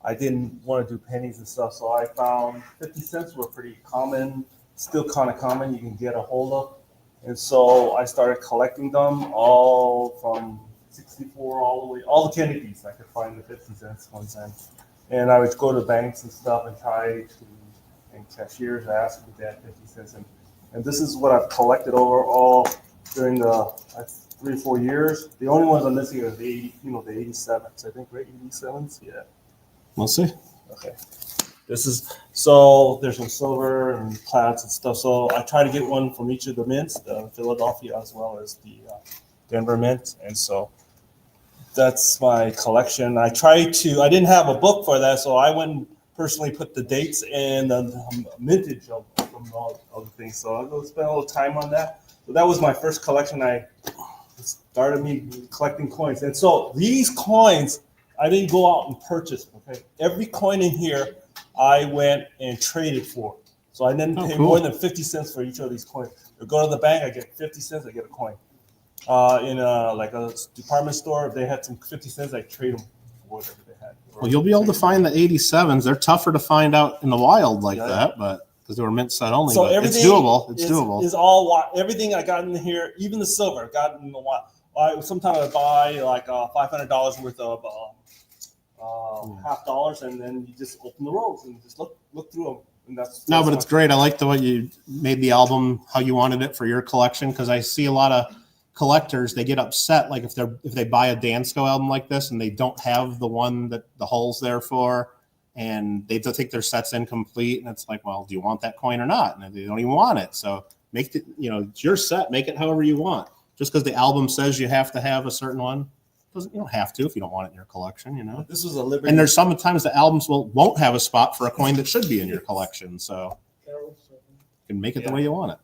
[SPEAKER 9] I didn't want to do pennies and stuff. So I found 50 cents were pretty common, still kind of common. You can get a hold of, and so I started collecting them all from 64 all the way, all the Kennedys. I could find the 50 cents, 1 cent, and I would go to banks and stuff and try to, and cashiers ask me that 50 cents, and this is what I've collected overall during the 3 or 4 years. The only ones I'm missing are the 80, the 87s. I think, right? 87s, yeah.
[SPEAKER 1] Let's see.
[SPEAKER 9] Okay. This is, so there's some silver and plats and stuff. So I try to get one from each of the mints, the Philadelphia as well as the Denver mint. And so that's my collection. I didn't have a book for that, so I went and personally put the dates and the mintage of all of the things. So I'll go spend a little time on that. So that was my first collection. I started me collecting coins. And so these coins, I didn't go out and purchase. Okay, every coin in here, I went and traded for. So I didn't pay more than 50 cents for each of these coins. I go to the bank, I get 50 cents, I get a coin. In like a department store, if they had some 50 cents, I trade them for whatever they had.
[SPEAKER 1] Well, you'll be able to find the 87s. They're tougher to find out in the wild like that, but because they were mint set only.
[SPEAKER 9] So
[SPEAKER 1] but
[SPEAKER 9] everything
[SPEAKER 1] it's doable. It's doable.
[SPEAKER 9] Is all everything I got in here, even the silver, I got in the wild. Sometimes I buy like $500 worth of $50, and then you just open the rolls and just look through them. And that's
[SPEAKER 1] But it's great. I like the way you made the album how you wanted it for your collection, because I see a lot of collectors, they get upset like if they buy a Dansko album like this and they don't have the one that the hole's there for, and they think their set's incomplete, and it's like, well, do you want that coin or not? And they don't even want it. So make it, it's your set, make it however you want. Just because the album says you have to have a certain one, you don't have to if you don't want it in your collection,
[SPEAKER 9] This was a Liberty.
[SPEAKER 1] And there's sometimes the albums won't have a spot for a coin that should be in your collection, so you can make it the way you want it,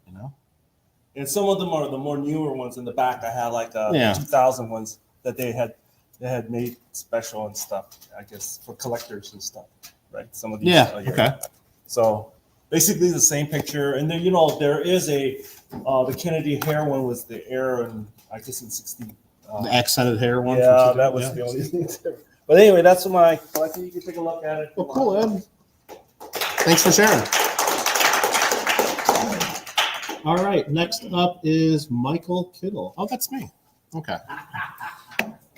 [SPEAKER 9] And some of them are the more newer ones in the back. I had like 2000 ones that they had made special and stuff, I guess, for collectors and stuff, right? Some of these.
[SPEAKER 1] Okay.
[SPEAKER 9] So basically the same picture. And then, there is the Kennedy hair one was the air, and I guess in 60.
[SPEAKER 1] The accented hair one.
[SPEAKER 9] Yeah, that was the only thing. But anyway, that's my collection. You can take a look at it.
[SPEAKER 1] Well, cool, Ed. Thanks for sharing. All right, next up is Michael Kittle. Oh, that's me. Okay.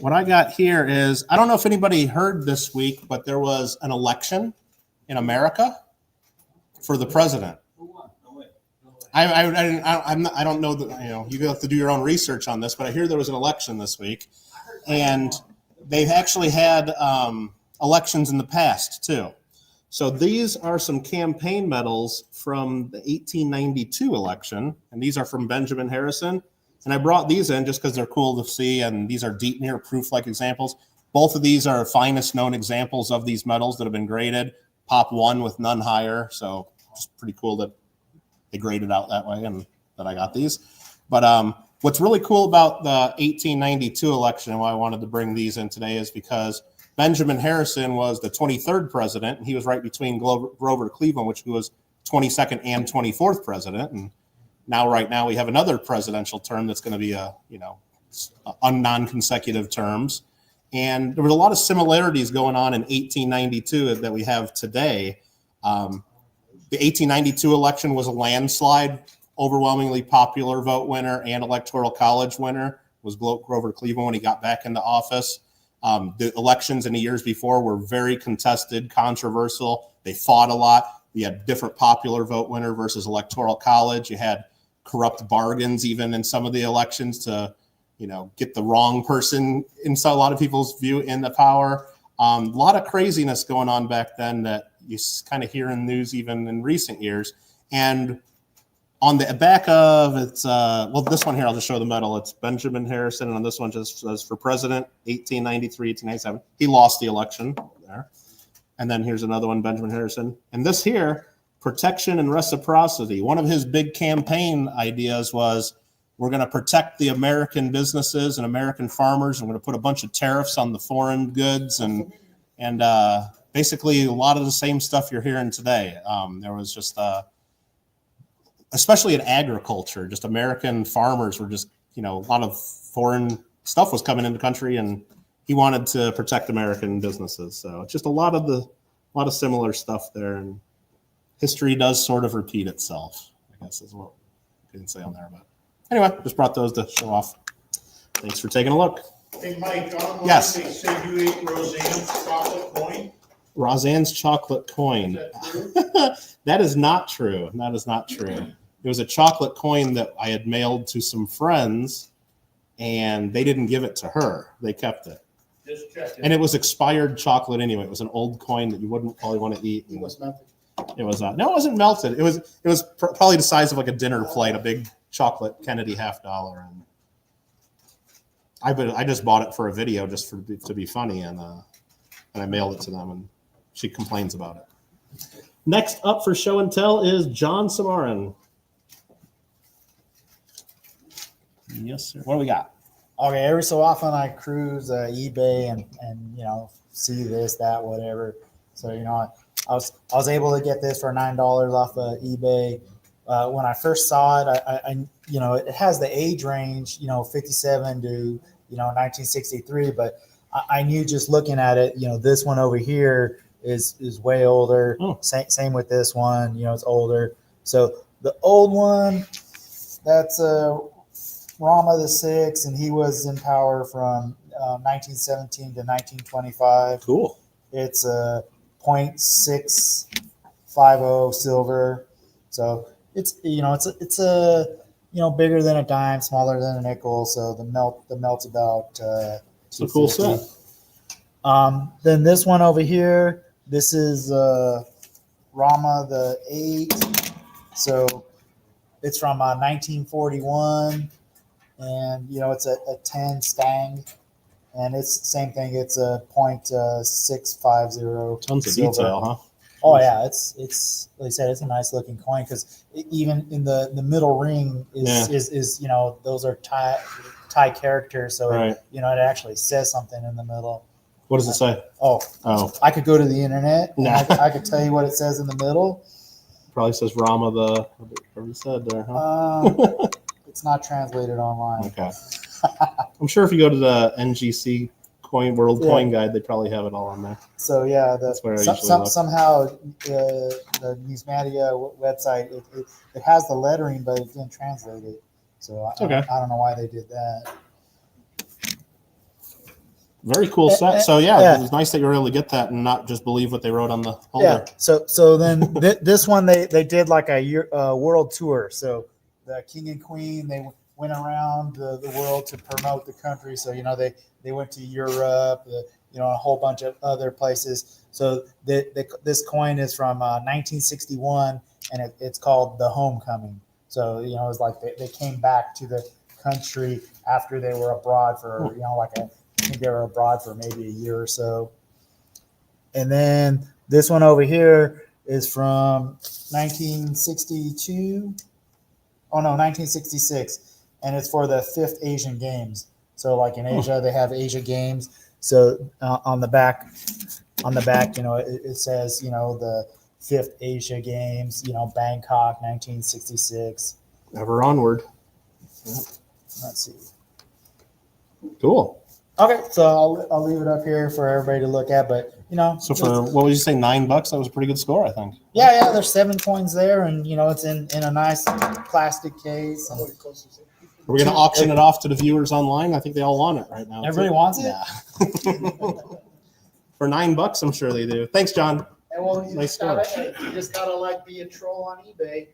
[SPEAKER 1] What I got here is, I don't know if anybody heard this week, but there was an election in America for the president. I don't know that, you have to do your own research on this, but I hear there was an election this week, and they've actually had elections in the past too. So these are some campaign medals from the 1892 election, and these are from Benjamin Harrison. And I brought these in just because they're cool to see, and these are deep near proof-like examples. Both of these are finest known examples of these medals that have been graded. Pop 1 with none higher, so just pretty cool that they graded out that way and that I got these. But what's really cool about the 1892 election and why I wanted to bring these in today is because Benjamin Harrison was the 23rd president, and he was right between Grover Cleveland, which was 22nd and 24th president. And right now we have another presidential term that's going to be non-consecutive terms. And there was a lot of similarities going on in 1892 that we have today. The 1892 election was a landslide, overwhelmingly popular vote winner and electoral college winner was Grover Cleveland when he got back into office. The elections in the years before were very contested, controversial. They fought a lot. We had different popular vote winner versus electoral college. You had corrupt bargains even in some of the elections to, get the wrong person, in a lot of people's view, in the power. A lot of craziness going on back then that you kind of hear in the news even in recent years. And on the back of it's, this one here, I'll just show the medal. It's Benjamin Harrison, and on this one just says for president, 1893, 1897. He lost the election there. And then here's another one, Benjamin Harrison. And this here, protection and reciprocity. One of his big campaign ideas was, we're going to protect the American businesses and American farmers. And we're going to put a bunch of tariffs on the foreign goods and basically a lot of the same stuff you're hearing today. There was just especially in agriculture, just American farmers were just, a lot of foreign stuff was coming into the country, and he wanted to protect American businesses. So it's just a lot of similar stuff there, and history does sort of repeat itself, I guess is what we can say on there. But anyway, just brought those to show off. Thanks for taking a look.
[SPEAKER 3] Hey, Mike, online
[SPEAKER 1] Yes.
[SPEAKER 3] they said you ate Roseanne's chocolate coin.
[SPEAKER 1] Roseanne's chocolate coin.
[SPEAKER 3] Is that true?
[SPEAKER 1] That is not true. That is not true. It was a chocolate coin that I had mailed to some friends, and they didn't give it to her. They kept it.
[SPEAKER 3] Just checking.
[SPEAKER 1] And it was expired chocolate anyway. It was an old coin that you wouldn't probably want to eat.
[SPEAKER 4] It was melted.
[SPEAKER 1] It was no, it wasn't melted. It was probably the size of like a dinner plate, a big chocolate Kennedy $50. And I just bought it for a video just to be funny, and I mailed it to them, and she complains about it. Next up for show and tell is John Samarin. Yes, sir. What do we got?
[SPEAKER 10] Okay, every so often I cruise eBay and see this, that, whatever. So I was able to get this for $9 off of eBay. When I first saw it, I it has the age range 57 to 1963, but I knew just looking at it, this one over here is way older.
[SPEAKER 1] Oh.
[SPEAKER 10] Same with this one, it's older. So the old one, that's Rama VI, and he was in power from 1917 to 1925.
[SPEAKER 1] Cool.
[SPEAKER 10] It's a 0.650 silver, so it's it's a bigger than a dime, smaller than a nickel. So the melt's about.
[SPEAKER 1] It's a cool set.
[SPEAKER 10] Then this one over here, this is Rama the 8. So it's from 1941. And it's a 10 stang, and it's the same thing. It's a 0.650.
[SPEAKER 1] Tons of
[SPEAKER 10] silver.
[SPEAKER 1] detail, huh?
[SPEAKER 10] Oh yeah, it's like I said, it's a nice looking coin, because even in the middle ring is those are Thai characters, so
[SPEAKER 1] Right.
[SPEAKER 10] it actually says something in the middle.
[SPEAKER 1] What does it say?
[SPEAKER 10] Oh, I could go to the internet. And
[SPEAKER 1] Nah.
[SPEAKER 10] I could tell you what it says in the middle.
[SPEAKER 1] Probably says Rama the. Whatever you said there, huh?
[SPEAKER 10] It's not translated online.
[SPEAKER 1] Okay. I'm sure if you go to the NGC World
[SPEAKER 10] Yeah.
[SPEAKER 1] Coin Guide, they probably have it all on there.
[SPEAKER 10] So yeah,
[SPEAKER 1] That's where I usually look.
[SPEAKER 10] somehow the Numismatia website it has the lettering, but it didn't translate it. So I don't know why they did that.
[SPEAKER 1] Very cool set. So
[SPEAKER 10] Yeah.
[SPEAKER 1] yeah, it was nice that you were able to get that and not just believe what they wrote on the holder.
[SPEAKER 10] Yeah. So then this one they did like a world tour. So the king and queen, they went around the world to promote the country. So they went to Europe, a whole bunch of other places. So this coin is from 1961, and it's called the Homecoming. So it's like they came back to the country after they were abroad for I think they were abroad for maybe a year or so. And then this one over here is from 1962. Oh no, 1966, and it's for the 5th Asian Games. So like in Asia, they have Asia Games. So on the back, it says the 5th Asia Games, Bangkok, 1966.
[SPEAKER 1] Ever onward.
[SPEAKER 10] Let's see.
[SPEAKER 1] Cool.
[SPEAKER 10] Okay, so I'll leave it up here for everybody to look at, but
[SPEAKER 1] So for what would you say, $9? That was a pretty good score, I think.
[SPEAKER 10] yeah, there's 7 coins there, and it's in a nice plastic case. And
[SPEAKER 1] Are we going to auction it off to the viewers online? I think they all want it right now.
[SPEAKER 10] everybody wants it.
[SPEAKER 1] Yeah. For $9, I'm sure they do. Thanks, John.
[SPEAKER 10] And well,
[SPEAKER 1] Nice
[SPEAKER 10] you just gotta like be a troll on eBay.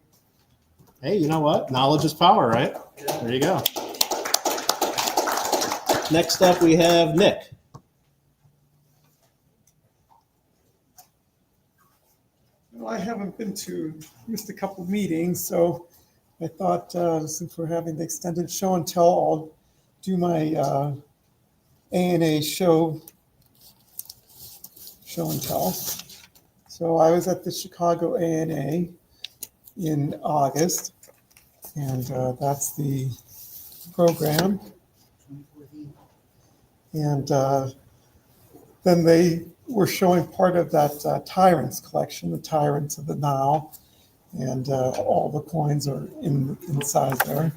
[SPEAKER 1] Hey, you know what? Knowledge is power, right? There you go. Next up, we have Nick.
[SPEAKER 11] Well, I haven't missed a couple of meetings, so I thought since we're having the extended show and tell, I'll do my ANA show and tell. So I was at the Chicago ANA in August, and that's the program. And then they were showing part of that Tyrants collection, the Tyrants of the Nile. And all the coins are inside there.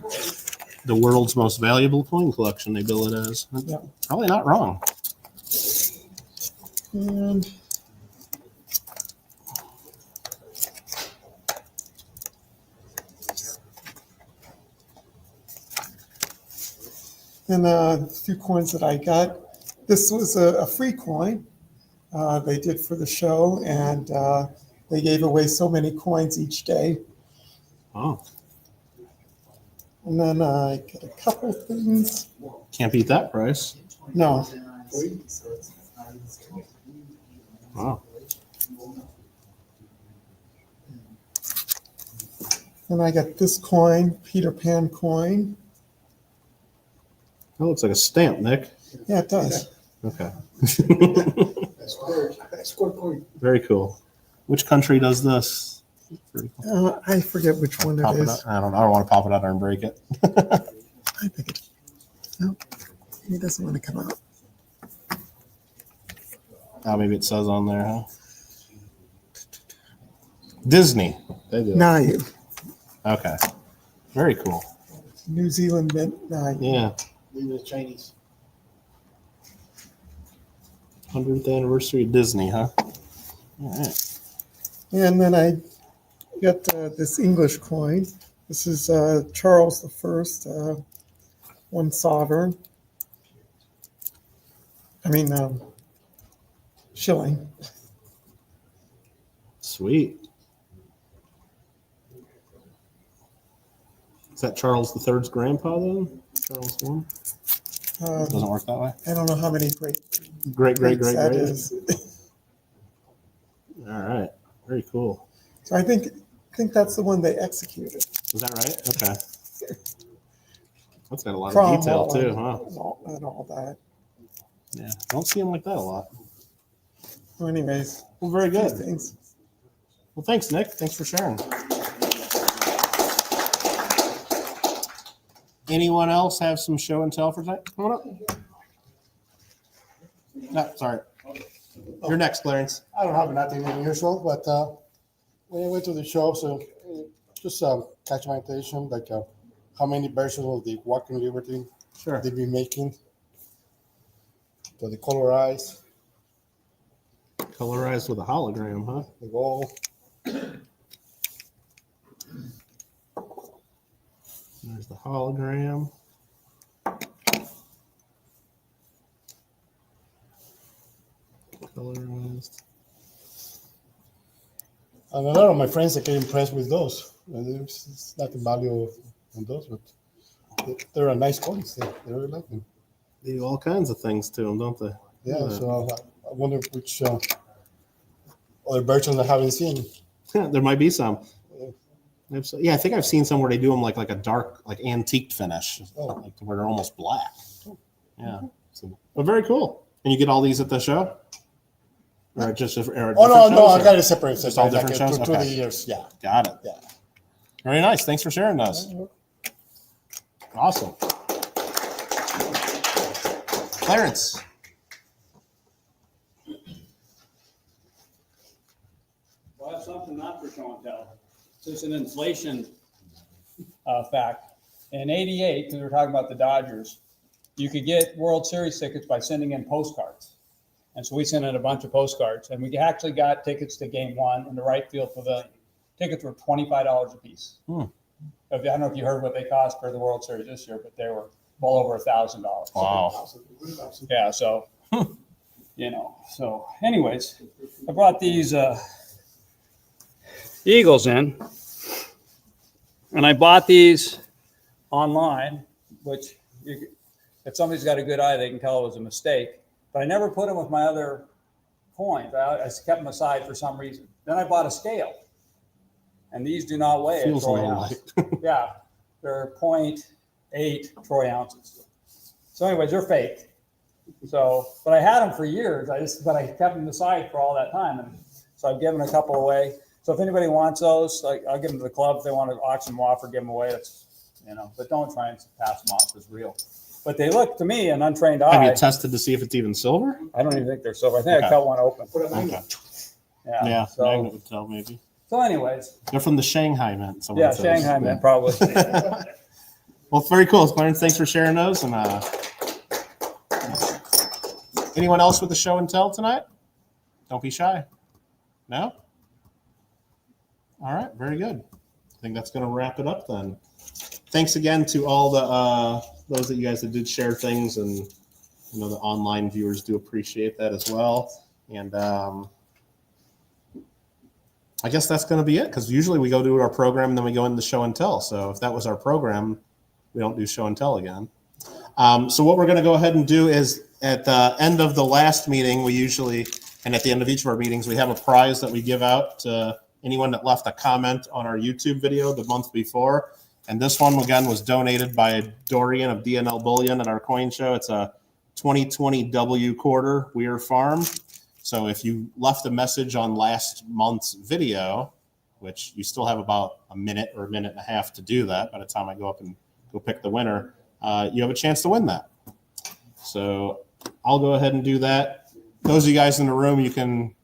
[SPEAKER 1] The world's most valuable coin collection, they bill it as.
[SPEAKER 11] Yeah.
[SPEAKER 1] Probably not wrong.
[SPEAKER 11] And a few coins that I got. This was a free coin they did for the show, and they gave away so many coins each day.
[SPEAKER 1] Oh,
[SPEAKER 11] And then I got a couple things.
[SPEAKER 1] can't beat that price.
[SPEAKER 11] No,
[SPEAKER 1] Wow.
[SPEAKER 11] and I got this coin, Peter Pan coin.
[SPEAKER 1] That looks like a stamp, Nick.
[SPEAKER 11] Yeah, it does.
[SPEAKER 1] Okay.
[SPEAKER 4] That's coin.
[SPEAKER 1] Very cool. Which country does this? Pretty cool.
[SPEAKER 11] I forget which one
[SPEAKER 1] Pop
[SPEAKER 11] it
[SPEAKER 1] it
[SPEAKER 11] is.
[SPEAKER 1] out. I don't want to pop it out there and break it.
[SPEAKER 11] I think it. No, he doesn't want to come out.
[SPEAKER 1] Oh, maybe it says on there, huh? Disney. They do.
[SPEAKER 11] Now you.
[SPEAKER 1] Okay. Very cool.
[SPEAKER 11] New Zealand mint. Now you.
[SPEAKER 1] Yeah.
[SPEAKER 4] The Chinese.
[SPEAKER 1] 100th anniversary of Disney, huh? All right.
[SPEAKER 11] And then I got this English coin. This is Charles I, one sovereign. I mean, shilling.
[SPEAKER 1] Sweet. Is that Charles III's grandpa then? Charles I? Doesn't work that way.
[SPEAKER 11] I don't know how many great
[SPEAKER 1] Great.
[SPEAKER 11] that is.
[SPEAKER 1] All right. Very cool.
[SPEAKER 11] So I think that's the one they executed.
[SPEAKER 1] Is that right? Okay. That's got a lot of
[SPEAKER 11] Cromwell
[SPEAKER 1] detail too,
[SPEAKER 11] and
[SPEAKER 1] huh?
[SPEAKER 11] all that.
[SPEAKER 1] Yeah. Don't see them like that a lot.
[SPEAKER 11] Well, anyways,
[SPEAKER 1] Well, very
[SPEAKER 11] these
[SPEAKER 1] good.
[SPEAKER 11] things.
[SPEAKER 1] Well, thanks, Nick. Thanks for sharing. Anyone else have some show and tell for tonight? Come on up. No, sorry. You're next, Clarence.
[SPEAKER 12] I don't have nothing unusual, but when I went to the show, so just catch my attention, like how many versions of the Walking Liberty
[SPEAKER 1] Sure.
[SPEAKER 12] they've been making. So the colorized,
[SPEAKER 1] Colorized with a hologram, huh?
[SPEAKER 12] the gold.
[SPEAKER 1] There's the hologram. Colorized.
[SPEAKER 12] And a lot of my friends that get impressed with those. And it's not the value on those, but they're a nice coins. They really like them.
[SPEAKER 1] They do all kinds of things to them, don't they?
[SPEAKER 12] Yeah, so I wonder which other versions I haven't seen.
[SPEAKER 1] There might be some. Yeah, I think I've seen some where they do them like a dark, like antique finish, like to where they're almost black. Yeah, so, but very cool. And you get all these at the show, or just
[SPEAKER 12] Oh no, I got it separate.
[SPEAKER 1] Just all different shows?
[SPEAKER 12] Through the
[SPEAKER 1] Okay.
[SPEAKER 12] years, yeah.
[SPEAKER 1] Got it.
[SPEAKER 12] Yeah.
[SPEAKER 1] Very nice. Thanks for sharing those. Awesome. Clarence.
[SPEAKER 13] Well, that's something not for show and tell. It's an inflation fact. In '88, because we were talking about the Dodgers, you could get World Series tickets by sending in postcards. And so we sent in a bunch of postcards, and we actually got tickets to Game 1 in the right field pavilion. Tickets were $25 a piece.
[SPEAKER 1] Hmm.
[SPEAKER 13] I don't know if you heard what they cost for the World Series this year, but they were well over $1,000.
[SPEAKER 1] Wow.
[SPEAKER 13] Yeah, so, so anyways, I brought these Eagles in, and I bought these online, which if somebody's got a good eye, they can tell it was a mistake, but I never put them with my other coins. I kept them aside for some reason. Then I bought a scale, and these do not weigh a
[SPEAKER 1] Feels a
[SPEAKER 13] troy
[SPEAKER 1] little
[SPEAKER 13] ounce. Yeah, they're 0.8 troy ounces. So anyways, they're fake. So, but I had them for years. But I kept them aside for all that time, and so I've given a couple away. So if anybody wants those, I'll give them to the club if they want to auction them off or give them away. That's, but don't try and pass them off as real. But they look to me, an untrained eye.
[SPEAKER 1] Have you tested to see if it's even silver?
[SPEAKER 13] I don't even think they're silver. I think I
[SPEAKER 1] Okay.
[SPEAKER 13] cut one open.
[SPEAKER 1] Okay.
[SPEAKER 13] Yeah.
[SPEAKER 1] Yeah,
[SPEAKER 13] So
[SPEAKER 1] magnet would tell maybe.
[SPEAKER 13] So anyways,
[SPEAKER 1] They're from the Shanghai Mint. someone
[SPEAKER 13] yeah,
[SPEAKER 1] says.
[SPEAKER 13] Shanghai man, probably.
[SPEAKER 1] Well, very cool. Clarence, thanks for sharing those. And anyone else with the show and tell tonight? Don't be shy. No? All right, very good. I think that's going to wrap it up then. Thanks again to all the those that you guys that did share things, and the online viewers do appreciate that as well. And I guess that's going to be it, because usually we go do our program and then we go into show and tell. So if that was our program, we don't do show and tell again. So what we're going to go ahead and do is at the end of the last meeting, we usually, and at the end of each of our meetings, we have a prize that we give out to anyone that left a comment on our YouTube video the month before. And this one, again, was donated by Dorian of DNL Bullion at our coin show. It's a 2020 W quarter Weir Farm. So if you left a message on last month's video, which you still have about a minute or a minute and a half to do that by the time I go up and go pick the winner, you have a chance to win that. So I'll go ahead and do that. Those of you guys in the room, you can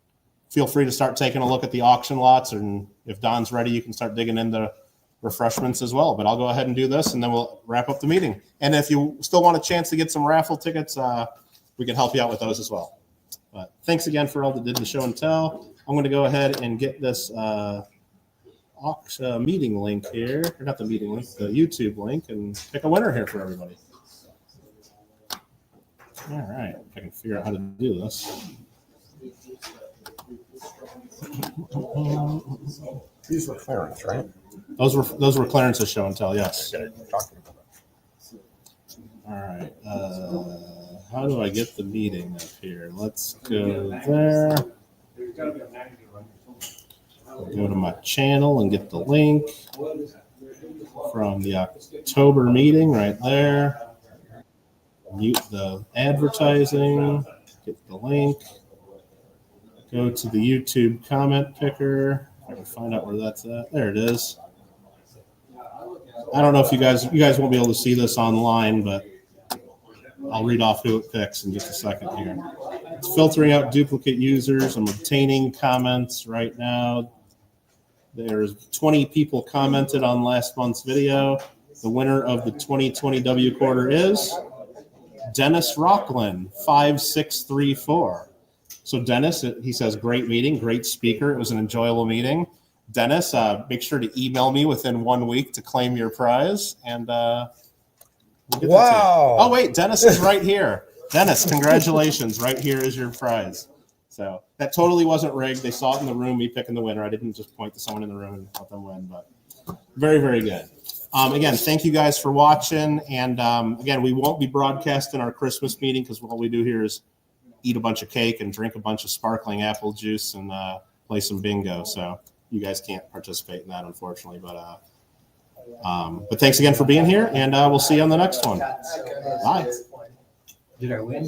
[SPEAKER 1] feel free to start taking a look at the auction lots. And if Don's ready, you can start digging into refreshments as well. But I'll go ahead and do this, and then we'll wrap up the meeting. And if you still want a chance to get some raffle tickets, we can help you out with those as well. But thanks again for all that did the show and tell. I'm going to go ahead and get this meeting link here, or not the meeting link, the YouTube link, and pick a winner here for everybody. All right, if I can figure out how to do this.
[SPEAKER 2] These were Clarence, right?
[SPEAKER 1] Those were Clarence's show and tell. Yes.
[SPEAKER 2] Okay, talking about
[SPEAKER 1] All right. How do I get the meeting up here? Let's go there. I'll go to my channel and get the link from the October meeting right there. Mute the advertising. Get the link. Go to the YouTube comment picker. If I can find out where that's at. There it is. I don't know if you guys won't be able to see this online, but I'll read off who it picks in just a second here. It's filtering out duplicate users. I'm obtaining comments right now. There's 20 people commented on last month's video. The winner of the 2020 W quarter is Dennis Rockland, 5634. So Dennis, he says, great meeting, great speaker. It was an enjoyable meeting. Dennis, make sure to email me within 1 week to claim your prize. And we'll get that to you. Oh, wait, Dennis is right here. Dennis, congratulations. Right here is your prize. So that totally wasn't rigged. They saw it in the room, me picking the winner. I didn't just point to someone in the room and let them win, but very, very good. Again, thank you guys for watching. And again, we won't be broadcasting our Christmas meeting because all we do here is eat a bunch of cake and drink a bunch of sparkling apple juice and play some bingo. So you guys can't participate in that, unfortunately. But thanks again for being here, and we'll see you on the next one. Bye.
[SPEAKER 7] Did I win?